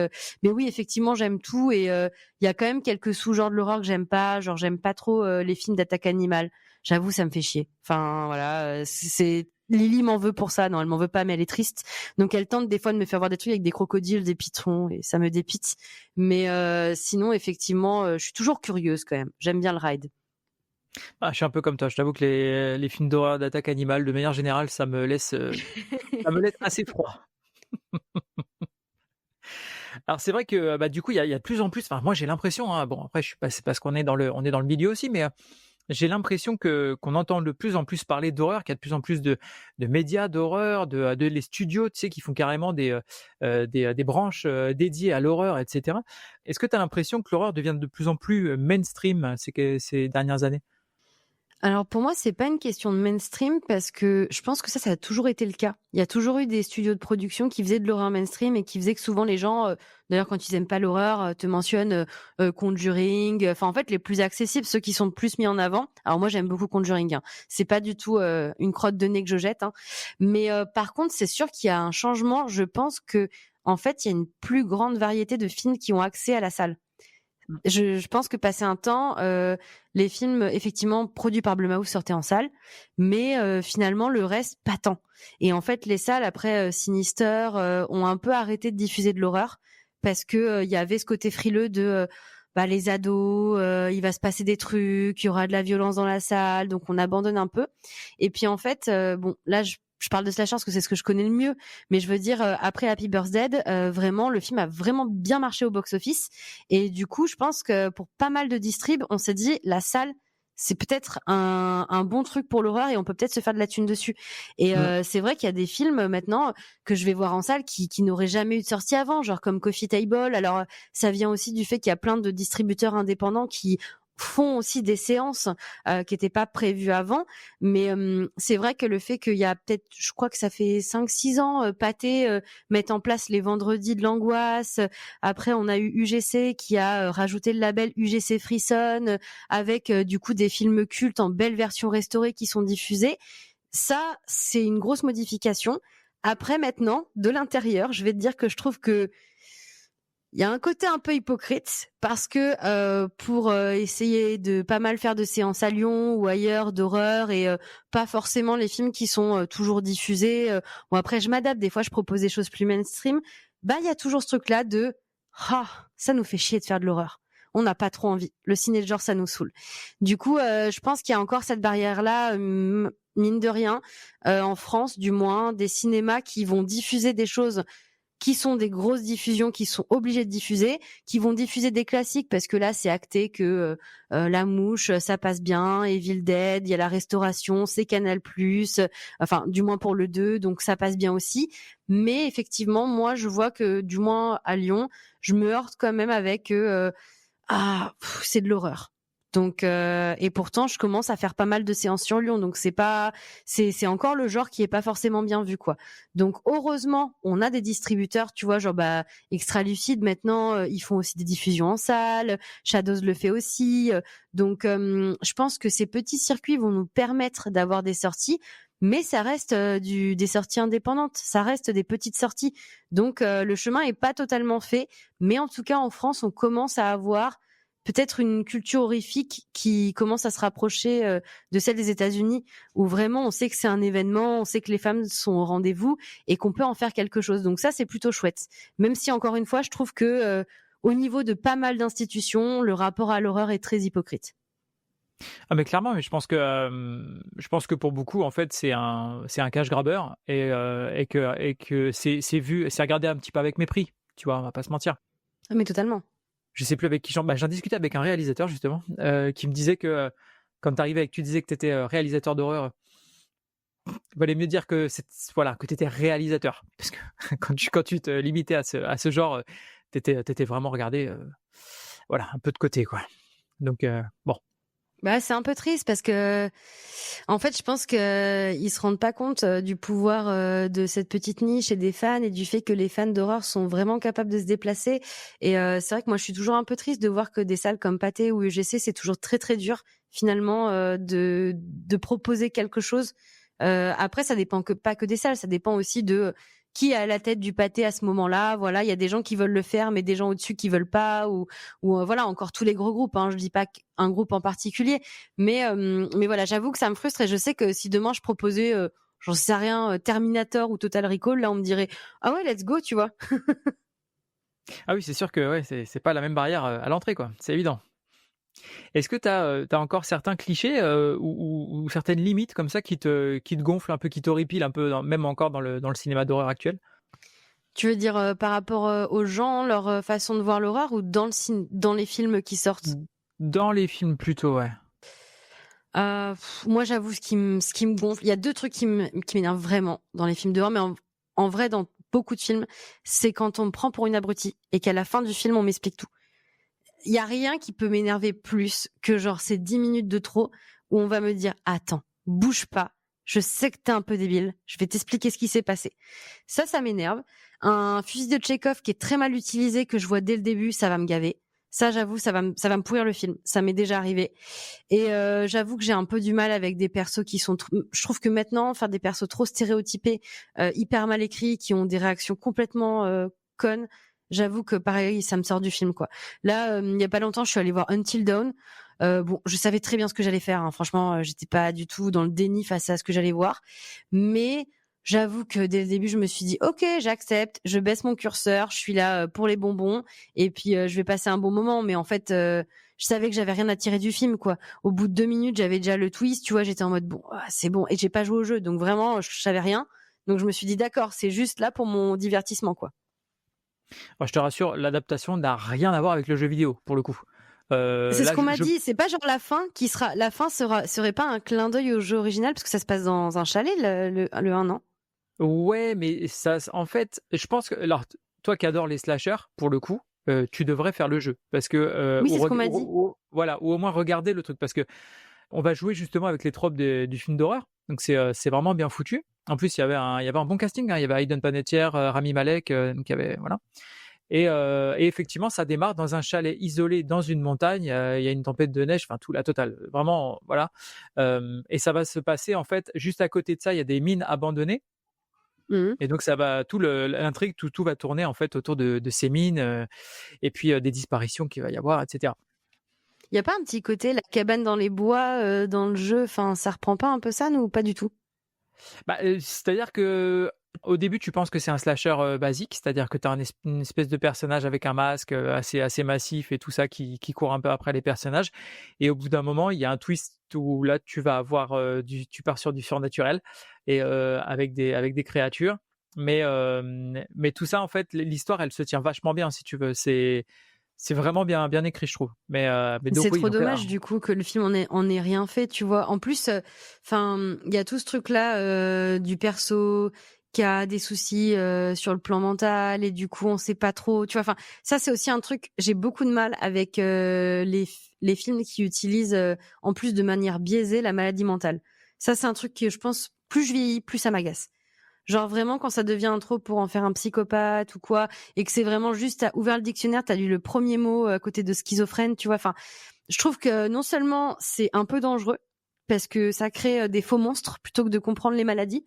C: Mais oui, effectivement, j'aime tout et il y a quand même quelques sous-genres de l'horreur que j'aime pas. Genre, j'aime pas trop les films d'attaque animale. J'avoue, ça me fait chier. Enfin, voilà, c'est Lily m'en veut pour ça. Non, elle m'en veut pas, mais elle est triste. Donc, elle tente des fois de me faire voir des trucs avec des crocodiles, des pitons, et ça me dépite. Mais sinon, effectivement, je suis toujours curieuse quand même. J'aime bien le ride.
D: Ah, je suis un peu comme toi. Je t'avoue que les films d'horreur d'attaque animale, de manière générale, ça me laisse assez froid. Alors c'est vrai que du coup il y a de plus en plus. Enfin moi j'ai l'impression. Hein, bon après je suis pas. C'est parce qu'on est dans le milieu aussi, mais j'ai l'impression qu'on entend de plus en plus parler d'horreur, qu'il y a de plus en plus de médias d'horreur, de les studios, tu sais, qui font carrément des branches dédiées à l'horreur, etc. Est-ce que tu as l'impression que l'horreur devient de plus en plus mainstream ces dernières années?
C: Alors pour moi, c'est pas une question de mainstream parce que je pense que ça a toujours été le cas. Il y a toujours eu des studios de production qui faisaient de l'horreur mainstream et qui faisaient que souvent les gens, d'ailleurs quand ils aiment pas l'horreur, te mentionnent Conjuring. Enfin en fait les plus accessibles, ceux qui sont le plus mis en avant. Alors moi j'aime beaucoup Conjuring. Hein. C'est pas du tout une crotte de nez que je jette. Hein. Mais par contre c'est sûr qu'il y a un changement. Je pense que en fait il y a une plus grande variété de films qui ont accès à la salle. Je pense que passé un temps, les films effectivement produits par Blumhouse sortaient en salle, mais finalement le reste pas tant. Et en fait, les salles après Sinister ont un peu arrêté de diffuser de l'horreur parce que il y avait ce côté frileux de les ados, il va se passer des trucs, il y aura de la violence dans la salle, donc on abandonne un peu. Et puis en fait, bon là je parle de slasher parce que c'est ce que je connais le mieux, mais je veux dire après Happy Birthday, vraiment le film a vraiment bien marché au box-office et du coup, je pense que pour pas mal de distrib, on s'est dit la salle c'est peut-être un bon truc pour l'horreur et on peut peut-être se faire de la thune dessus. Et c'est vrai qu'il y a des films maintenant que je vais voir en salle qui n'auraient jamais eu de sortie avant, genre comme Coffee Table. Alors ça vient aussi du fait qu'il y a plein de distributeurs indépendants qui font aussi des séances qui n'étaient pas prévues avant, mais c'est vrai que le fait qu'il y a peut-être, je crois que ça fait 5-6 ans, Pathé met en place les vendredis de l'angoisse. Après, on a eu UGC qui a rajouté le label UGC Frisson avec du coup des films cultes en belle version restaurée qui sont diffusés. Ça, c'est une grosse modification. Après, maintenant, de l'intérieur, je vais te dire que je trouve que il y a un côté un peu hypocrite parce que pour essayer de pas mal faire de séances à Lyon ou ailleurs d'horreur et pas forcément les films qui sont toujours diffusés. Bon après je m'adapte, des fois je propose des choses plus mainstream. Bah il y a toujours ce truc là de ça nous fait chier de faire de l'horreur. On n'a pas trop envie. Le ciné de genre ça nous saoule. Du coup je pense qu'il y a encore cette barrière là mine de rien en France du moins des cinémas qui vont diffuser des choses qui sont des grosses diffusions, qui sont obligés de diffuser, qui vont diffuser des classiques parce que là c'est acté que La Mouche ça passe bien, Evil Dead, il y a la restauration, c'est Canal+, enfin du moins pour le 2, donc ça passe bien aussi. Mais effectivement, moi je vois que du moins à Lyon, je me heurte quand même avec c'est de l'horreur. Donc et pourtant je commence à faire pas mal de séances sur Lyon, donc c'est encore le genre qui est pas forcément bien vu quoi. Donc heureusement on a des distributeurs, tu vois, genre Extra Lucide maintenant ils font aussi des diffusions en salle, Shadows le fait aussi, donc je pense que ces petits circuits vont nous permettre d'avoir des sorties, mais ça reste des sorties indépendantes, ça reste des petites sorties, donc le chemin est pas totalement fait, mais en tout cas en France on commence à avoir peut-être une culture horrifique qui commence à se rapprocher de celle des États-Unis, où vraiment on sait que c'est un événement, on sait que les femmes sont au rendez-vous et qu'on peut en faire quelque chose. Donc ça, c'est plutôt chouette. Même si, encore une fois, je trouve que au niveau de pas mal d'institutions, le rapport à l'horreur est très hypocrite.
D: Ah mais clairement, mais je pense que pour beaucoup en fait c'est un cash grabber et que c'est vu, c'est regardé un petit peu avec mépris, tu vois, on va pas se mentir.
C: Ah mais totalement.
D: Je sais plus avec qui j'en discutais avec un réalisateur justement qui me disait que quand t'arrivais et que tu disais que t'étais réalisateur d'horreur, il valait mieux dire que que t'étais réalisateur, parce que quand tu te limitais à ce genre, t'étais vraiment regardé un peu de côté quoi. Donc bon.
C: Bah, c'est un peu triste parce que, en fait, je pense que ils se rendent pas compte du pouvoir de cette petite niche et des fans et du fait que les fans d'horreur sont vraiment capables de se déplacer. Et c'est vrai que moi, je suis toujours un peu triste de voir que des salles comme Pathé ou UGC, c'est toujours très très dur finalement de proposer quelque chose. Après, ça dépend pas que des salles, ça dépend aussi de qui est à la tête du Pathé à ce moment-là. Voilà, il y a des gens qui veulent le faire, mais des gens au-dessus qui veulent pas, ou voilà, encore tous les gros groupes. Hein, je dis pas un groupe en particulier, mais voilà, j'avoue que ça me frustre et je sais que si demain je proposais, j'en sais rien, Terminator ou Total Recall, là on me dirait ah ouais, let's go, tu vois.
D: Ah oui, c'est sûr que ouais, c'est pas la même barrière à l'entrée quoi, c'est évident. Est-ce que tu as encore certains clichés ou certaines limites comme ça qui te gonflent un peu, qui t'horripilent un peu, même encore dans le cinéma d'horreur actuel?
C: Tu veux dire par rapport aux gens, leur façon de voir l'horreur ou dans les films qui sortent?
D: Dans les films plutôt, ouais.
C: Moi, j'avoue, ce qui me gonfle, il y a deux trucs qui m'énervent vraiment dans les films d'horreur, mais en vrai, dans beaucoup de films, c'est quand on me prend pour une abrutie et qu'à la fin du film, on m'explique tout. Il y a rien qui peut m'énerver plus que genre ces 10 minutes de trop où on va me dire attends, bouge pas, je sais que t'es un peu débile, je vais t'expliquer ce qui s'est passé. Ça m'énerve. Un fusil de Tchekhov qui est très mal utilisé, que je vois dès le début, ça va me gaver. Ça, j'avoue, ça va me pourrir le film. Ça m'est déjà arrivé. Et j'avoue que j'ai un peu du mal avec des persos qui sont... Je trouve que maintenant, faire des persos trop stéréotypés, hyper mal écrits, qui ont des réactions complètement connes, j'avoue que pareil, ça me sort du film, quoi. Là, il y a pas longtemps, je suis allée voir Until Dawn. Bon, je savais très bien ce que j'allais faire. Hein. Franchement, j'étais pas du tout dans le déni face à ce que j'allais voir. Mais J'avoue que dès le début, je me suis dit, OK, j'accepte, je baisse mon curseur, je suis là pour les bonbons, et puis je vais passer un bon moment. Mais en fait, je savais que j'avais rien à tirer du film, quoi. Au bout de 2 minutes, j'avais déjà le twist, tu vois, j'étais en mode, bon, c'est bon. Et j'ai pas joué au jeu, donc vraiment, je savais rien. Donc je me suis dit, d'accord, c'est juste là pour mon divertissement, quoi.
D: Moi, je te rassure, l'adaptation n'a rien à voir avec le jeu vidéo, pour le coup.
C: C'est
D: Là,
C: ce qu'on m'a dit. C'est pas genre la fin serait pas un clin d'œil au jeu original, parce que ça se passe dans un chalet, le 1, non?
D: Ouais, mais ça, en fait, je pense que, alors, toi qui adores les slashers, pour le coup, tu devrais faire le jeu. Parce que,
C: Oui, c'est ce qu'on m'a dit.
D: voilà, ou au moins regarder le truc. Parce que on va jouer justement avec les tropes du film d'horreur. Donc c'est vraiment bien foutu. En plus, il y avait un bon casting, hein. Il y avait Hayden Panettiere, Rami Malek, donc il y avait, voilà. Et effectivement, ça démarre dans un chalet isolé dans une montagne. Il y a une tempête de neige, enfin tout la totale. Vraiment, voilà. Et ça va se passer en fait juste à côté de ça. Il y a des mines abandonnées. Et donc ça va l'intrigue, tout va tourner en fait autour de ces mines, et puis des disparitions qu'il va y avoir, etc.
C: Il y a pas un petit côté la cabane dans les bois dans le jeu, enfin ça reprend pas un peu ça, ou pas du tout?
D: Bah, c'est-à-dire que au début, tu penses que c'est un slasher basique, c'est-à-dire que tu as une espèce de personnage avec un masque assez massif et tout ça qui court un peu après les personnages. Et au bout d'un moment, il y a un twist où là, tu vas avoir tu pars sur du surnaturel et avec des créatures. Mais tout ça, en fait, l'histoire, elle se tient vachement bien, si tu veux. C'est vraiment bien écrit, je trouve. Mais donc,
C: C'est
D: oui,
C: trop
D: donc,
C: dommage du coup que le film en ait rien fait, tu vois. En plus, enfin, il y a tout ce truc-là du perso qui a des soucis sur le plan mental, et du coup on sait pas trop, tu vois. Enfin, ça c'est aussi un truc. J'ai beaucoup de mal avec les films qui utilisent en plus de manière biaisée la maladie mentale. Ça c'est un truc que je pense, plus je vieillis, plus ça m'agace. Genre vraiment quand ça devient trop pour en faire un psychopathe ou quoi, et que c'est vraiment juste, t'as ouvert le dictionnaire, t'as lu le premier mot à côté de schizophrène, tu vois. Enfin, je trouve que non seulement c'est un peu dangereux parce que ça crée des faux monstres plutôt que de comprendre les maladies,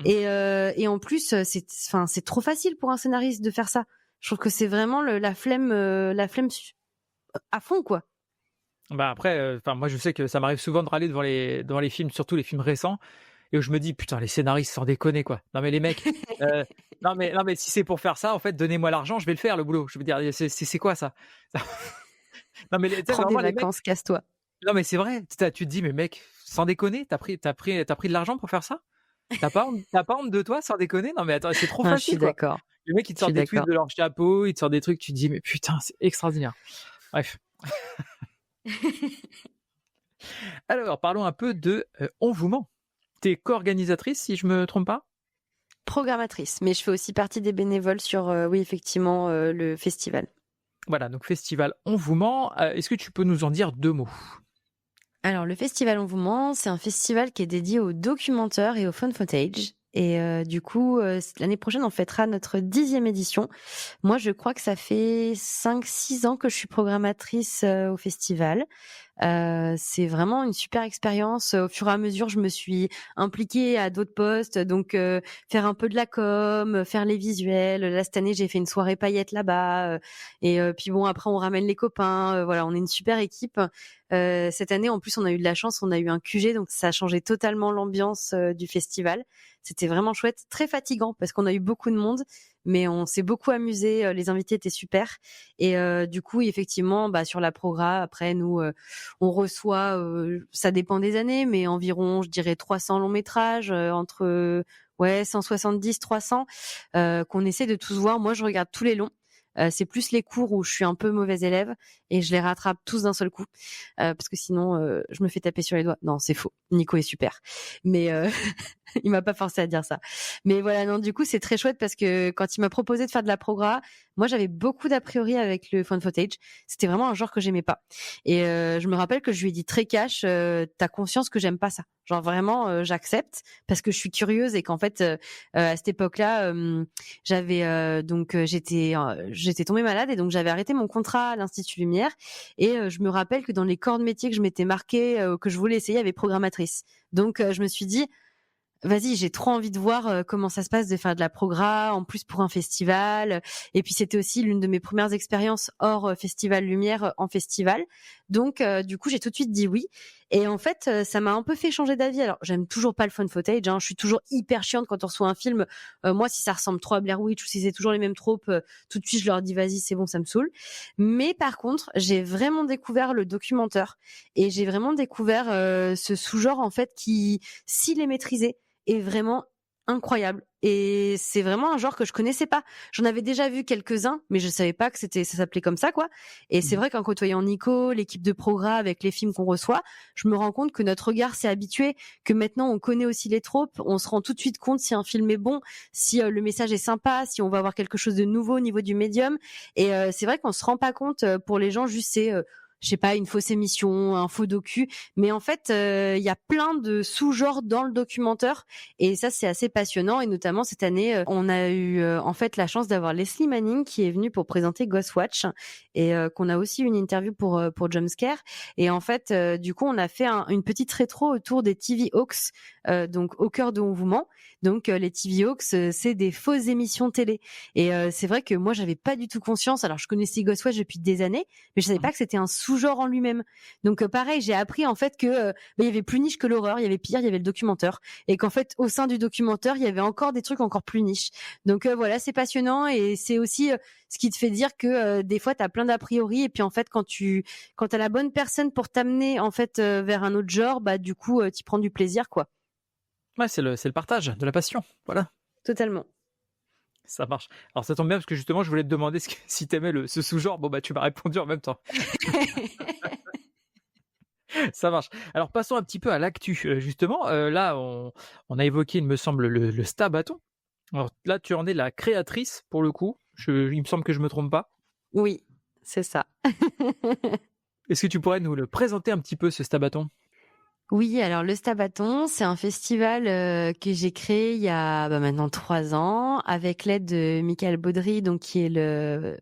C: et en plus c'est trop facile pour un scénariste de faire ça. Je trouve que c'est vraiment la flemme à fond, quoi.
D: bah après, moi je sais que ça m'arrive souvent de râler devant les films, surtout les films récents, et où je me dis putain, les scénaristes, sans déconner quoi. Non mais les mecs, non mais si c'est pour faire ça, en fait, donnez-moi l'argent, je vais le faire le boulot. Je veux dire, c'est quoi ça? Non mais
C: Prends des
D: vraiment les mecs.
C: vacances, casse-toi.
D: Non mais c'est vrai. Tu te dis mais mec, sans déconner, t'as pris de l'argent pour faire ça? T'as pas honte de toi, sans déconner? Non mais attends, c'est trop
C: Ah, je suis
D: facile quoi.
C: d'accord.
D: Les mecs ils te
C: Je suis
D: sortent des tweets
C: d'accord.
D: de leur chapeau, ils te sortent des trucs, tu te dis mais putain, c'est extraordinaire. Bref. Alors parlons un peu de On vous ment. T'es co-organisatrice, si je me trompe pas?
C: Programmatrice, mais je fais aussi partie des bénévoles sur, oui, effectivement, le festival.
D: Voilà, donc festival On vous ment. Est-ce que tu peux nous en dire 2 mots?
C: Alors, le festival On vous ment, c'est un festival qui est dédié aux documentaires et au found footage. Et du coup, l'année prochaine, on fêtera notre 10e édition. Moi, je crois que ça fait 5-6 ans que je suis programmatrice au festival. C'est vraiment une super expérience. Au fur et à mesure, je me suis impliquée à d'autres postes, donc faire un peu de la com, faire les visuels. Là, cette année, j'ai fait une soirée paillettes là-bas, et puis bon, après, on ramène les copains. Voilà, on est une super équipe. Cette année, en plus, on a eu de la chance, on a eu un QG, donc ça a changé totalement l'ambiance du festival. C'était vraiment chouette, très fatigant parce qu'on a eu beaucoup de monde, mais on s'est beaucoup amusé. Les invités étaient super, et du coup, effectivement, sur la progra, après nous, on reçoit, ça dépend des années, mais environ, je dirais 300 longs métrages, entre 170-300 qu'on essaie de tous voir. Moi, je regarde tous les longs. C'est plus les cours où je suis un peu mauvaise élève et je les rattrape tous d'un seul coup, parce que sinon je me fais taper sur les doigts. Non, c'est faux. Nico est super, mais il m'a pas forcé à dire ça. Mais voilà, non, du coup c'est très chouette parce que quand il m'a proposé de faire de la progra, moi j'avais beaucoup d'a priori avec le found footage. C'était vraiment un genre que j'aimais pas. Et je me rappelle que je lui ai dit très cash, t'as conscience que j'aime pas ça. Genre vraiment, j'accepte parce que je suis curieuse, et qu'en fait à cette époque-là, j'étais tombée malade, et donc j'avais arrêté mon contrat à l'Institut Lumière, et je me rappelle que dans les corps de métier que je m'étais marqué, que je voulais essayer, il y avait programmatrice. Donc je me suis dit, vas-y, j'ai trop envie de voir comment ça se passe de faire de la progra, en plus pour un festival. Et puis c'était aussi l'une de mes premières expériences hors festival Lumière en festival. Donc du coup, j'ai tout de suite dit oui. Et en fait, ça m'a un peu fait changer d'avis. Alors, j'aime toujours pas le found footage, hein. Je suis toujours hyper chiante quand on reçoit un film. Moi, si ça ressemble trop à Blair Witch ou si c'est toujours les mêmes tropes, tout de suite, je leur dis vas-y, c'est bon, ça me saoule. Mais par contre, j'ai vraiment découvert le documentaire et j'ai vraiment découvert ce sous-genre en fait qui, s'il est maîtrisé, est vraiment incroyable. Et c'est vraiment un genre que je connaissais pas. J'en avais déjà vu quelques-uns, mais je savais pas que ça s'appelait comme ça, quoi. Et c'est vrai qu'en côtoyant Nico, l'équipe de Progra avec les films qu'on reçoit, je me rends compte que notre regard s'est habitué, que maintenant on connaît aussi les tropes, on se rend tout de suite compte si un film est bon, si le message est sympa, si on va avoir quelque chose de nouveau au niveau du médium. Et c'est vrai qu'on se rend pas compte pour les gens, juste c'est je sais pas, une fausse émission, un faux docu, mais en fait, il y a plein de sous-genres dans le documentaire et ça c'est assez passionnant. Et notamment cette année, on a eu en fait la chance d'avoir Leslie Manning qui est venue pour présenter Ghostwatch et qu'on a aussi une interview pour Jumpscare. Et en fait, du coup, on a fait une petite rétro autour des TV Hawks, donc au cœur de On vous ment. Donc les TV Hawks, c'est des fausses émissions télé. Et c'est vrai que moi j'avais pas du tout conscience. Alors je connaissais Ghostwatch depuis des années, mais je savais pas que c'était un sous-genre en lui-même. Donc pareil, j'ai appris en fait que il y avait plus niche que l'horreur, il y avait pire, il y avait le documentaire, et qu'en fait au sein du documentaire, il y avait encore des trucs encore plus niche. Donc voilà, c'est passionnant et c'est aussi ce qui te fait dire que des fois t'as plein d'a priori et puis en fait quand t'as la bonne personne pour t'amener en fait vers un autre genre, bah du coup t'y prends du plaisir, quoi.
D: Ouais, c'est le partage de la passion. Voilà.
C: Totalement.
D: Ça marche. Alors ça tombe bien parce que justement je voulais te demander si t'aimais ce sous-genre. Bon bah tu m'as répondu en même temps. Ça marche. Alors passons un petit peu à l'actu. Justement, là on a évoqué, il me semble, le Stabaton. Alors là tu en es la créatrice pour le coup. Il me semble que je me trompe pas.
C: Oui, c'est ça.
D: Est-ce que tu pourrais nous le présenter un petit peu, ce Stabaton ?
C: Oui, alors le Stabaton, c'est un festival que j'ai créé il y a maintenant 3 ans avec l'aide de Michael Baudry, donc qui est le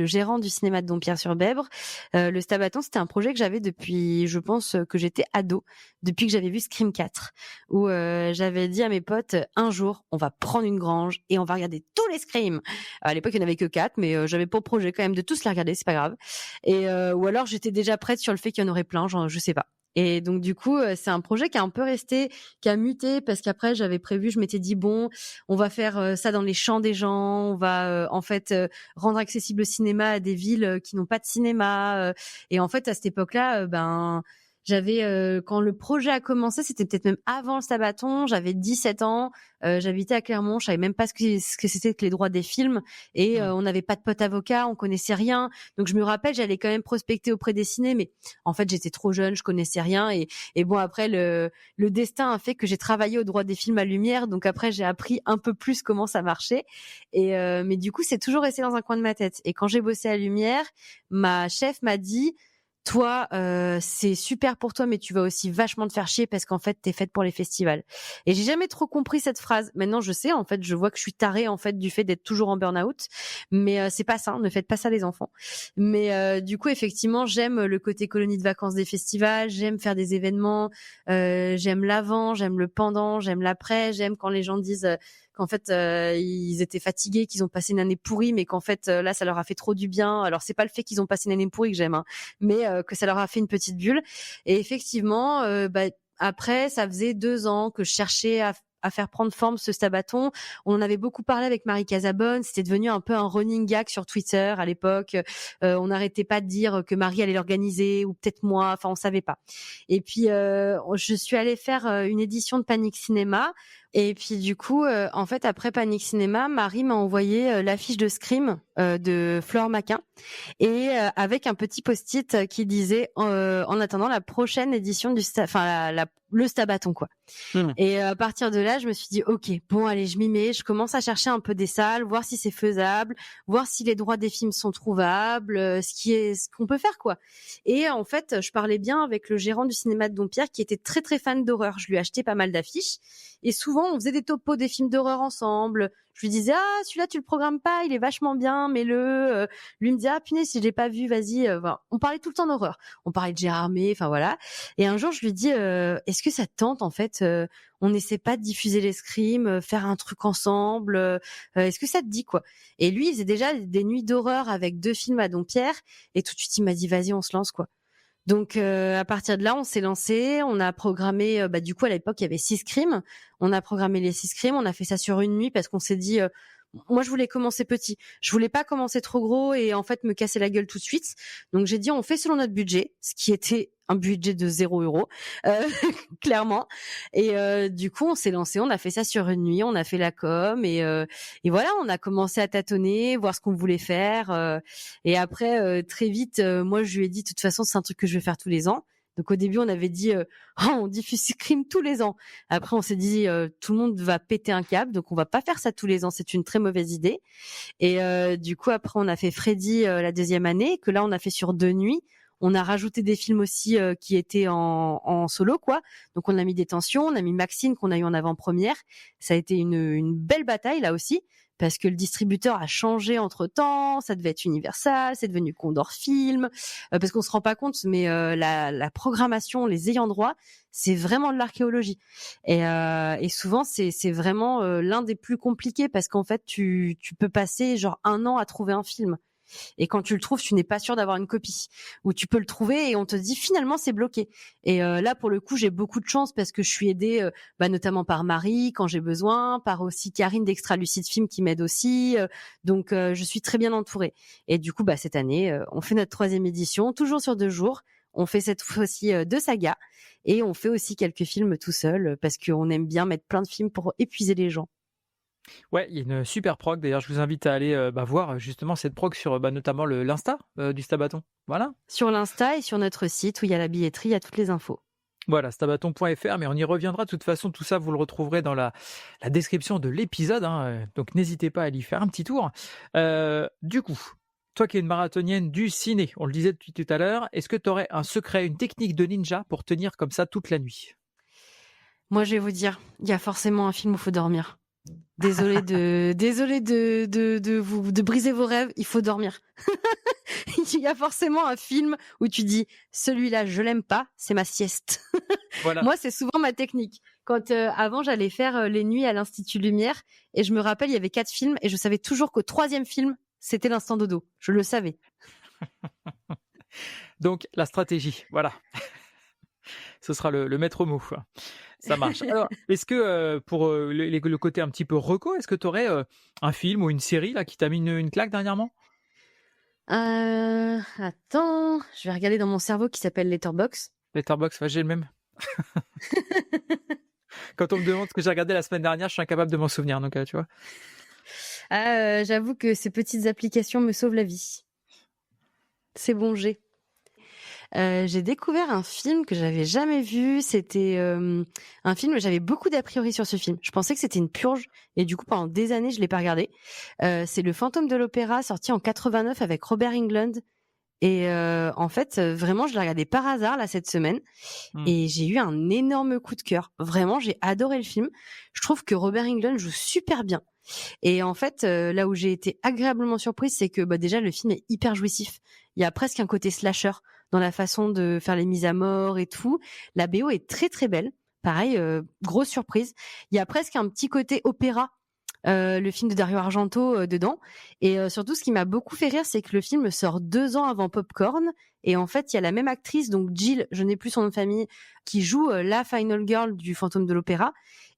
C: gérant du cinéma de Dompierre-sur-Bèbre. Le Stabaton, c'était un projet que j'avais depuis, je pense, que j'étais ado, depuis que j'avais vu Scream 4, où j'avais dit à mes potes, un jour, on va prendre une grange et on va regarder tous les Scream. À l'époque, il n'y en avait que 4, mais j'avais pour projet quand même de tous les regarder, c'est pas grave. Et ou alors, j'étais déjà prête sur le fait qu'il y en aurait plein, genre, je sais pas. Et donc du coup, c'est un projet qui a un peu resté, qui a muté parce qu'après j'avais prévu, je m'étais dit bon, on va faire ça dans les champs des gens, on va en fait rendre accessible le cinéma à des villes qui n'ont pas de cinéma. Et en fait à cette époque-là, j'avais quand le projet a commencé, c'était peut-être même avant le Stabaton, j'avais 17 ans, j'habitais à Clermont, je savais même pas ce que c'était que les droits des films et on n'avait pas de pote avocat, on connaissait rien. Donc je me rappelle, j'allais quand même prospecter auprès des cinés, mais en fait j'étais trop jeune, je connaissais rien et bon après le destin a fait que j'ai travaillé aux droits des films à Lumière, donc après j'ai appris un peu plus comment ça marchait et mais du coup c'est toujours resté dans un coin de ma tête. Et quand j'ai bossé à Lumière, ma chef m'a dit toi, c'est super pour toi, mais tu vas aussi vachement te faire chier parce qu'en fait, t'es faite pour les festivals. Et j'ai jamais trop compris cette phrase. Maintenant, je sais, en fait, je vois que je suis tarée, en fait, du fait d'être toujours en burn-out. Mais c'est pas ça, ne faites pas ça les enfants. Mais du coup, effectivement, j'aime le côté colonie de vacances des festivals, j'aime faire des événements, j'aime l'avant, j'aime le pendant, j'aime l'après, j'aime quand les gens disent qu'en fait ils étaient fatigués, qu'ils ont passé une année pourrie, mais qu'en fait là ça leur a fait trop du bien. Alors c'est pas le fait qu'ils ont passé une année pourrie que j'aime, hein, mais que ça leur a fait une petite bulle. Et effectivement, après ça faisait 2 ans que je cherchais à faire prendre forme ce Stabaton. On en avait beaucoup parlé avec Marie Casabonne, c'était devenu un peu un running gag sur Twitter à l'époque. On n'arrêtait pas de dire que Marie allait l'organiser ou peut-être moi, enfin on savait pas. Et puis je suis allée faire une édition de Panic Cinéma. Et puis du coup, en fait, après Panic Cinéma, Marie m'a envoyé l'affiche de Scream de Flore Maquin et avec un petit post-it qui disait en attendant la prochaine édition du le Stabaton, quoi. Et à partir de là, je me suis dit ok, bon allez, je m'y mets, je commence à chercher un peu des salles, voir si c'est faisable, voir si les droits des films sont trouvables, ce qu'on peut faire, quoi. Et en fait, je parlais bien avec le gérant du cinéma de Dompierre qui était très très fan d'horreur. Je lui ai acheté pas mal d'affiches et souvent on faisait des topos des films d'horreur ensemble. Je lui disais ah celui-là tu le programmes pas, il est vachement bien, mets-le. Lui me disait ah punaise si je l'ai pas vu, vas-y. Voilà. On parlait tout le temps d'horreur. On parlait de Gérard May, enfin voilà. Et un jour je lui dis est-ce que ça te tente en fait on n'essaie pas de diffuser les Scream, faire un truc ensemble. Est-ce que ça te dit quoi? Et lui il faisait déjà des nuits d'horreur avec 2 films à Dompierre et tout de suite il m'a dit vas-y on se lance quoi. Donc à partir de là, on s'est lancé, on a programmé. Du coup, à l'époque, il y avait 6 crimes. On a programmé les 6 crimes. On a fait ça sur une nuit parce qu'on s'est dit. Moi, je voulais commencer petit. Je voulais pas commencer trop gros et en fait me casser la gueule tout de suite. Donc j'ai dit on fait selon notre budget, ce qui était un budget de 0 €, clairement. Et du coup, on s'est lancé, on a fait ça sur une nuit, on a fait la com et voilà, on a commencé à tâtonner, voir ce qu'on voulait faire. Et après, très vite, moi je lui ai dit de toute façon c'est un truc que je vais faire tous les ans. Donc au début, on avait dit on diffuse Scream tous les ans. Après, on s'est dit tout le monde va péter un câble, donc on va pas faire ça tous les ans. C'est une très mauvaise idée. Et du coup, après, on a fait Freddy la deuxième année, que là, on a fait sur 2 nuits. On a rajouté des films aussi qui étaient en solo, quoi. Donc on a mis Détention, on a mis Maxine qu'on a eu en avant-première. Ça a été une belle bataille là aussi. Parce que le distributeur a changé entre-temps, ça devait être Universal, c'est devenu Condor Film, parce qu'on se rend pas compte, mais la programmation, les ayants droit, c'est vraiment de l'archéologie. Et souvent, c'est vraiment l'un des plus compliqués, parce qu'en fait, tu peux passer genre 1 an à trouver un film. Et quand tu le trouves, tu n'es pas sûr d'avoir une copie. Ou tu peux le trouver et on te dit finalement c'est bloqué. Et là, pour le coup, j'ai beaucoup de chance parce que je suis aidée notamment par Marie quand j'ai besoin, par aussi Karine d'Extra Lucide Film qui m'aide aussi. Donc, je suis très bien entourée. Et du coup, cette année, on fait notre 3e édition, toujours sur 2 jours. On fait cette fois-ci 2 sagas et on fait aussi quelques films tout seul parce qu'on aime bien mettre plein de films pour épuiser les gens.
D: Ouais, il y a une super prog. D'ailleurs, je vous invite à aller voir justement cette prog sur notamment l'Insta du Stabaton. Voilà.
C: Sur l'Insta et sur notre site où il y a la billetterie, il y a toutes les infos.
D: Voilà, stabaton.fr, mais on y reviendra. De toute façon, tout ça, vous le retrouverez dans la description de l'épisode. Donc, n'hésitez pas à y faire un petit tour. Du coup, toi qui es une marathonienne du ciné, on le disait depuis tout à l'heure, est-ce que tu aurais un secret, une technique de ninja pour tenir comme ça toute la nuit?
C: Moi, je vais vous dire, il y a forcément un film où il faut dormir. Désolée de briser vos rêves, il faut dormir. Il y a forcément un film où tu dis celui-là je l'aime pas, c'est ma sieste.
D: Voilà.
C: Moi c'est souvent ma technique. Quand avant j'allais faire les nuits à l'Institut Lumière et je me rappelle il y avait 4 films et je savais toujours qu'au 3e film c'était l'instant dodo. Je le savais.
D: Donc la stratégie, voilà. Ce sera le maître mot. Ça marche. Alors, est-ce que pour le côté un petit peu reco, est-ce que tu aurais un film ou une série là qui t'a mis une claque dernièrement?
C: Attends, je vais regarder dans mon cerveau qui s'appelle Letterboxd.
D: Letterboxd, j'ai le même. Quand on me demande ce que j'ai regardé la semaine dernière, je suis incapable de m'en souvenir. Donc, tu vois.
C: J'avoue que ces petites applications me sauvent la vie. C'est bon, j'ai découvert un film que j'avais jamais vu. C'était un film, j'avais beaucoup d'a priori sur ce film. Je pensais que c'était une purge et du coup pendant des années je l'ai pas regardé. C'est Le Fantôme de l'Opéra, sorti en 89 avec Robert Englund. Et en fait, vraiment, je l'ai regardé par hasard là cette semaine et j'ai eu un énorme coup de cœur. Vraiment, j'ai adoré le film. Je trouve que Robert Englund joue super bien. Et en fait, là où j'ai été agréablement surprise, c'est que déjà le film est hyper jouissif. Il y a presque un côté slasher dans la façon de faire les mises à mort et tout. La BO est très très belle. Pareil, grosse surprise. Il y a presque un petit côté opéra. Le film de Dario Argento dedans. Et surtout, ce qui m'a beaucoup fait rire, c'est que le film sort 2 ans avant Popcorn. Et en fait, il y a la même actrice, donc Jill, je n'ai plus son nom de famille, qui joue la Final Girl du Fantôme de l'Opéra.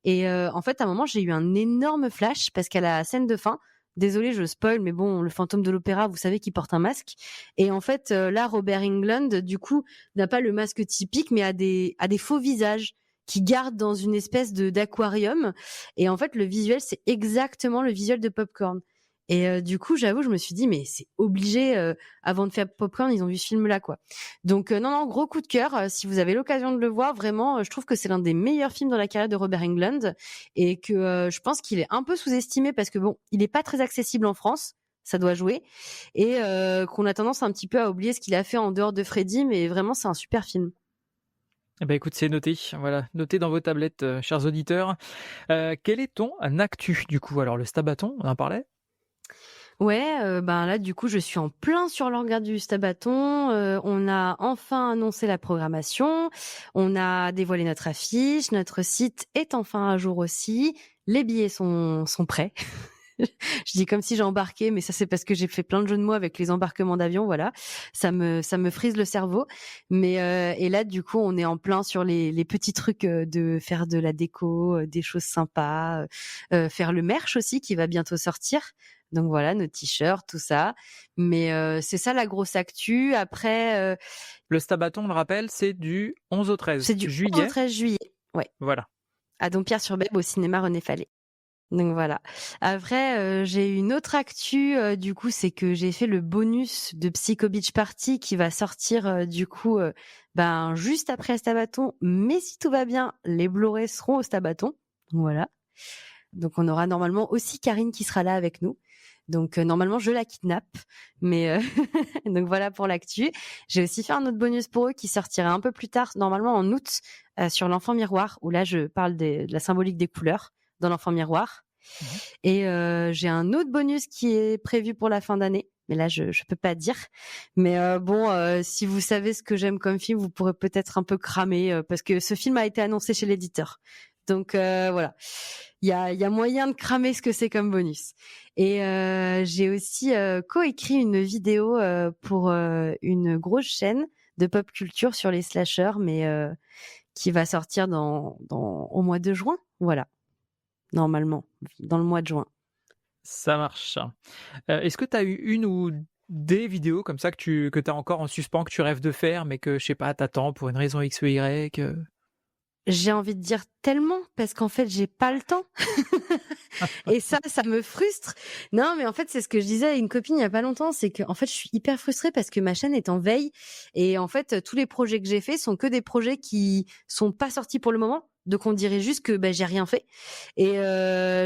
C: Et en fait, à un moment, j'ai eu un énorme flash parce qu'à la scène de fin, désolée, je spoil, mais bon, le Fantôme de l'Opéra, vous savez qu'il porte un masque. Et en fait, là, Robert Englund, du coup, n'a pas le masque typique, mais a des faux visages qui garde dans une espèce d'aquarium. Et en fait, le visuel, c'est exactement le visuel de Popcorn. Et du coup, j'avoue, je me suis dit, mais c'est obligé, avant de faire Popcorn, ils ont vu ce film-là, quoi. Donc, non, gros coup de cœur. Si vous avez l'occasion de le voir, vraiment, je trouve que c'est l'un des meilleurs films dans la carrière de Robert Englund. Et que je pense qu'il est un peu sous-estimé parce que, bon, il n'est pas très accessible en France. Ça doit jouer. Et qu'on a tendance un petit peu à oublier ce qu'il a fait en dehors de Freddy. Mais vraiment, c'est un super film.
D: Eh ben écoute, c'est noté. Voilà, notez dans vos tablettes, chers auditeurs. Quel est ton actu du coup? Alors le Stabaton, on en parlait?
C: Ouais, là du coup je suis en plein sur l'orga du Stabaton. On a enfin annoncé la programmation, on a dévoilé notre affiche, notre site est enfin à jour aussi. Les billets sont prêts. Je dis comme si j'ai embarqué, mais ça c'est parce que j'ai fait plein de jeux de mots avec les embarquements d'avion, voilà. Ça me frise le cerveau. Mais et là du coup on est en plein sur les petits trucs de faire de la déco, des choses sympas, faire le merch aussi qui va bientôt sortir. Donc voilà, nos t-shirts, tout ça. Mais c'est ça la grosse actu. Après,
D: Le Stabaton, on le rappelle, c'est du 11 au 13
C: c'est du
D: juillet.
C: 13 juillet. Ouais.
D: Voilà.
C: À Dompierre-sur-Bèbe au cinéma René Fallet. Donc voilà. Après, j'ai une autre actu, du coup, c'est que j'ai fait le bonus de Psycho Beach Party qui va sortir, du coup, juste après Stabaton. Mais si tout va bien, les Blu-ray seront au Stabaton. Voilà. Donc on aura normalement aussi Karine qui sera là avec nous. Donc normalement je la kidnappe, mais donc voilà pour l'actu. J'ai aussi fait un autre bonus pour eux qui sortira un peu plus tard, normalement en août, sur l'enfant miroir, où là je parle de la symbolique des couleurs dans l'enfant miroir. Et j'ai un autre bonus qui est prévu pour la fin d'année, mais là je peux pas dire. Mais si vous savez ce que j'aime comme film, vous pourrez peut-être un peu cramer parce que ce film a été annoncé chez l'éditeur. Donc voilà, il y a moyen de cramer ce que c'est comme bonus. Et j'ai aussi coécrit une vidéo pour une grosse chaîne de pop culture sur les slashers, mais qui va sortir au mois de juin. Voilà, normalement, dans le mois de juin.
D: Ça marche. Est-ce que tu as eu une ou des vidéos comme ça que tu as encore en suspens, que tu rêves de faire, mais que, je sais pas, t'attends pour une raison X ou Y
C: J'ai envie de dire tellement, parce qu'en fait, j'ai pas le temps. Et ça me frustre. Non, mais en fait, c'est ce que je disais à une copine il y a pas longtemps, c'est que en fait, je suis hyper frustrée parce que ma chaîne est en veille. Et en fait, tous les projets que j'ai faits sont que des projets qui sont pas sortis pour le moment. Donc, on dirait juste que j'ai rien fait. Et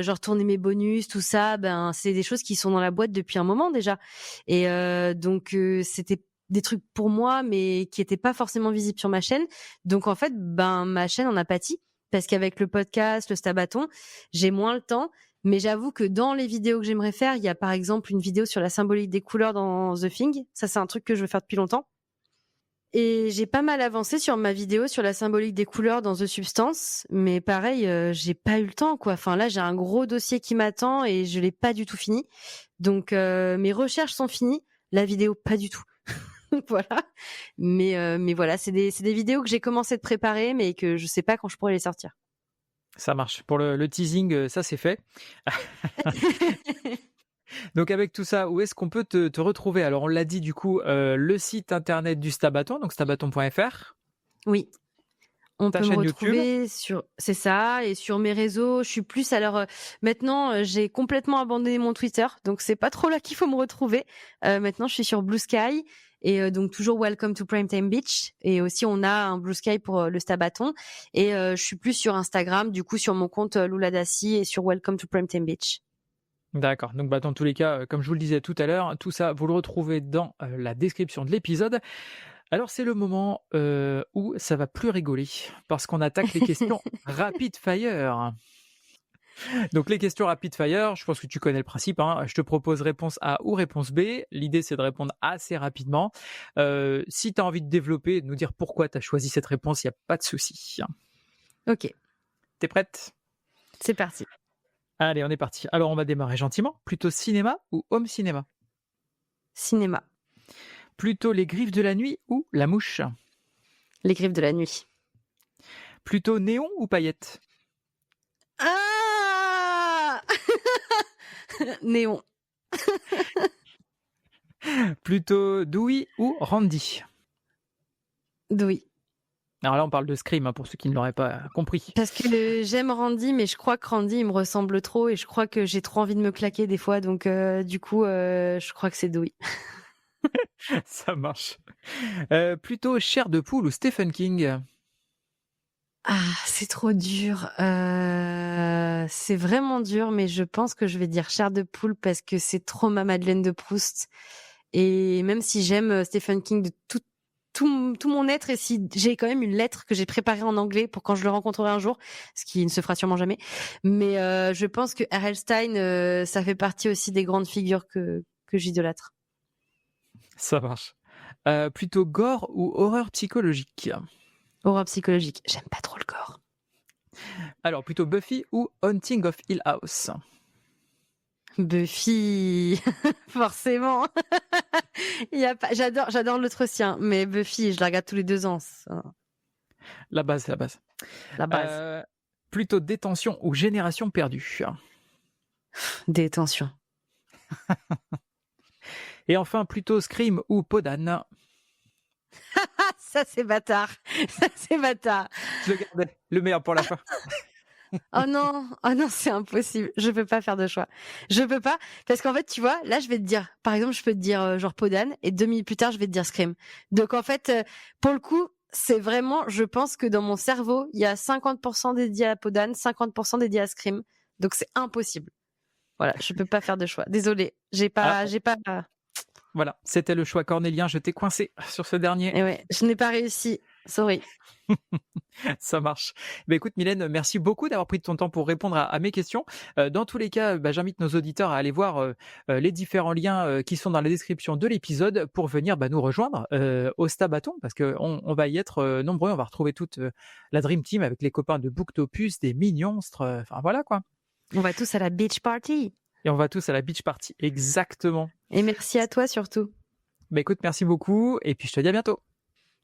C: genre, tourner mes bonus, tout ça, c'est des choses qui sont dans la boîte depuis un moment déjà. Et donc, c'était des trucs pour moi, mais qui étaient pas forcément visibles sur ma chaîne. Donc, en fait, ma chaîne en a pâti. Parce qu'avec le podcast, le Stabaton, j'ai moins le temps. Mais j'avoue que dans les vidéos que j'aimerais faire, il y a par exemple une vidéo sur la symbolique des couleurs dans The Thing. Ça, c'est un truc que je veux faire depuis longtemps. Et j'ai pas mal avancé sur ma vidéo sur la symbolique des couleurs dans The Substance. Mais pareil, j'ai pas eu le temps, quoi. Enfin, là, j'ai un gros dossier qui m'attend et je l'ai pas du tout fini. Donc, mes recherches sont finies. La vidéo, pas du tout. Voilà. Mais voilà, c'est des vidéos que j'ai commencé de préparer, mais que je sais pas quand je pourrai les sortir.
D: Ça marche. Pour le teasing, ça c'est fait. Donc avec tout ça, où est-ce qu'on peut te retrouver? Alors on l'a dit du coup, le site internet du Stabaton, donc stabaton.fr.
C: Oui. On
D: Ta
C: peut me
D: chaîne YouTube.
C: retrouver c'est ça, et sur mes réseaux, je suis plus, alors maintenant, j'ai complètement abandonné mon Twitter, donc c'est pas trop là qu'il faut me retrouver. Maintenant, je suis sur Blue Sky, et donc toujours Welcome to Primetime Beach, et aussi on a un Blue Sky pour le Stabaton, et je suis plus sur Instagram, du coup sur mon compte Lula Dassi et sur Welcome to Primetime Beach.
D: D'accord. Donc dans tous les cas, comme je vous le disais tout à l'heure, tout ça, vous le retrouvez dans la description de l'épisode. Alors c'est le moment où ça va plus rigoler, parce qu'on attaque les questions rapid fire. Donc les questions rapid fire, je pense que tu connais le principe, hein. Je te propose réponse A ou réponse B. L'idée c'est de répondre assez rapidement. Si tu as envie de développer, de nous dire pourquoi tu as choisi cette réponse, il n'y a pas de souci.
C: Ok,
D: T'es prête?
C: c'est parti.
D: Allez, on est parti. Alors on va démarrer gentiment. Plutôt cinéma ou home cinéma?
C: Cinéma.
D: Plutôt Les Griffes de la Nuit ou La Mouche?
C: Les Griffes de la Nuit.
D: Plutôt néon ou paillettes?
C: Ah Néon.
D: Plutôt Dewey ou Randy?
C: Oui.
D: Alors là, on parle de Scream, hein, pour ceux qui ne l'auraient pas compris.
C: Parce que j'aime Randy, mais je crois que Randy, il me ressemble trop et je crois que j'ai trop envie de me claquer des fois. Donc, du coup, je crois que c'est Dewey.
D: Ça marche. Plutôt Chair de Poule ou Stephen King?
C: Ah, c'est trop dur. C'est vraiment dur, mais je pense que je vais dire Chair de Poule parce que c'est trop ma Madeleine de Proust. Et même si j'aime Stephen King de tout mon être, et si j'ai quand même une lettre que j'ai préparée en anglais pour quand je le rencontrerai un jour, ce qui ne se fera sûrement jamais. Mais je pense que R.L. Stein, ça fait partie aussi des grandes figures que j'idolâtre.
D: Ça marche. Plutôt gore ou horreur psychologique?
C: Horreur psychologique. J'aime pas trop le gore.
D: Alors, plutôt Buffy ou Haunting of Hill House?
C: Buffy, forcément. Il y a pas... j'adore l'autre sien, mais Buffy, je la regarde tous les 2 ans.
D: La base.
C: La base.
D: Plutôt détention ou génération perdue.
C: Détention.
D: Et enfin, plutôt Scream ou Podane.
C: Ça, c'est bâtard.
D: Je le gardais, le meilleur pour la fin.
C: Oh non, c'est impossible. Je peux pas faire de choix. Je peux pas, parce qu'en fait, tu vois, là, je vais te dire, par exemple, je peux te dire genre Podane, et 2 minutes plus tard, je vais te dire Scream. Donc en fait, pour le coup, c'est vraiment, je pense que dans mon cerveau, il y a 50% dédié à Podane, 50% dédié à Scream. Donc c'est impossible. Voilà, je peux pas faire de choix. Désolée, j'ai pas.
D: Voilà, c'était le choix cornélien. Je t'ai coincé sur ce dernier.
C: Et ouais, je n'ai pas réussi. Sorry.
D: Ça marche. Écoute Mylène, merci beaucoup d'avoir pris de ton temps pour répondre à mes questions. Dans tous les cas, j'invite nos auditeurs à aller voir les différents liens qui sont dans la description de l'épisode pour venir nous rejoindre au Stabaton, parce qu'on va y être nombreux. On va retrouver toute la Dream Team avec les copains de Booktopus, des Mignonstres, enfin voilà quoi.
C: On va tous à la beach party.
D: Et on va tous à la beach party, exactement.
C: Et merci à toi surtout.
D: Écoute, merci beaucoup et puis je te dis à bientôt.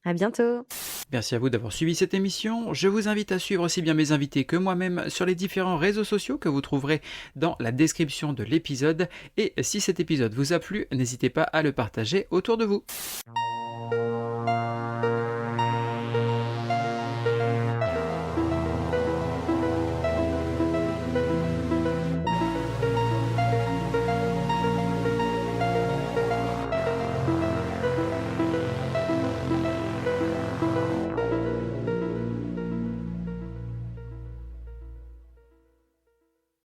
C: À bientôt.
B: Merci à vous d'avoir suivi cette émission. Je vous invite à suivre aussi bien mes invités que moi-même sur les différents réseaux sociaux que vous trouverez dans la description de l'épisode. Et si cet épisode vous a plu, n'hésitez pas à le partager autour de vous.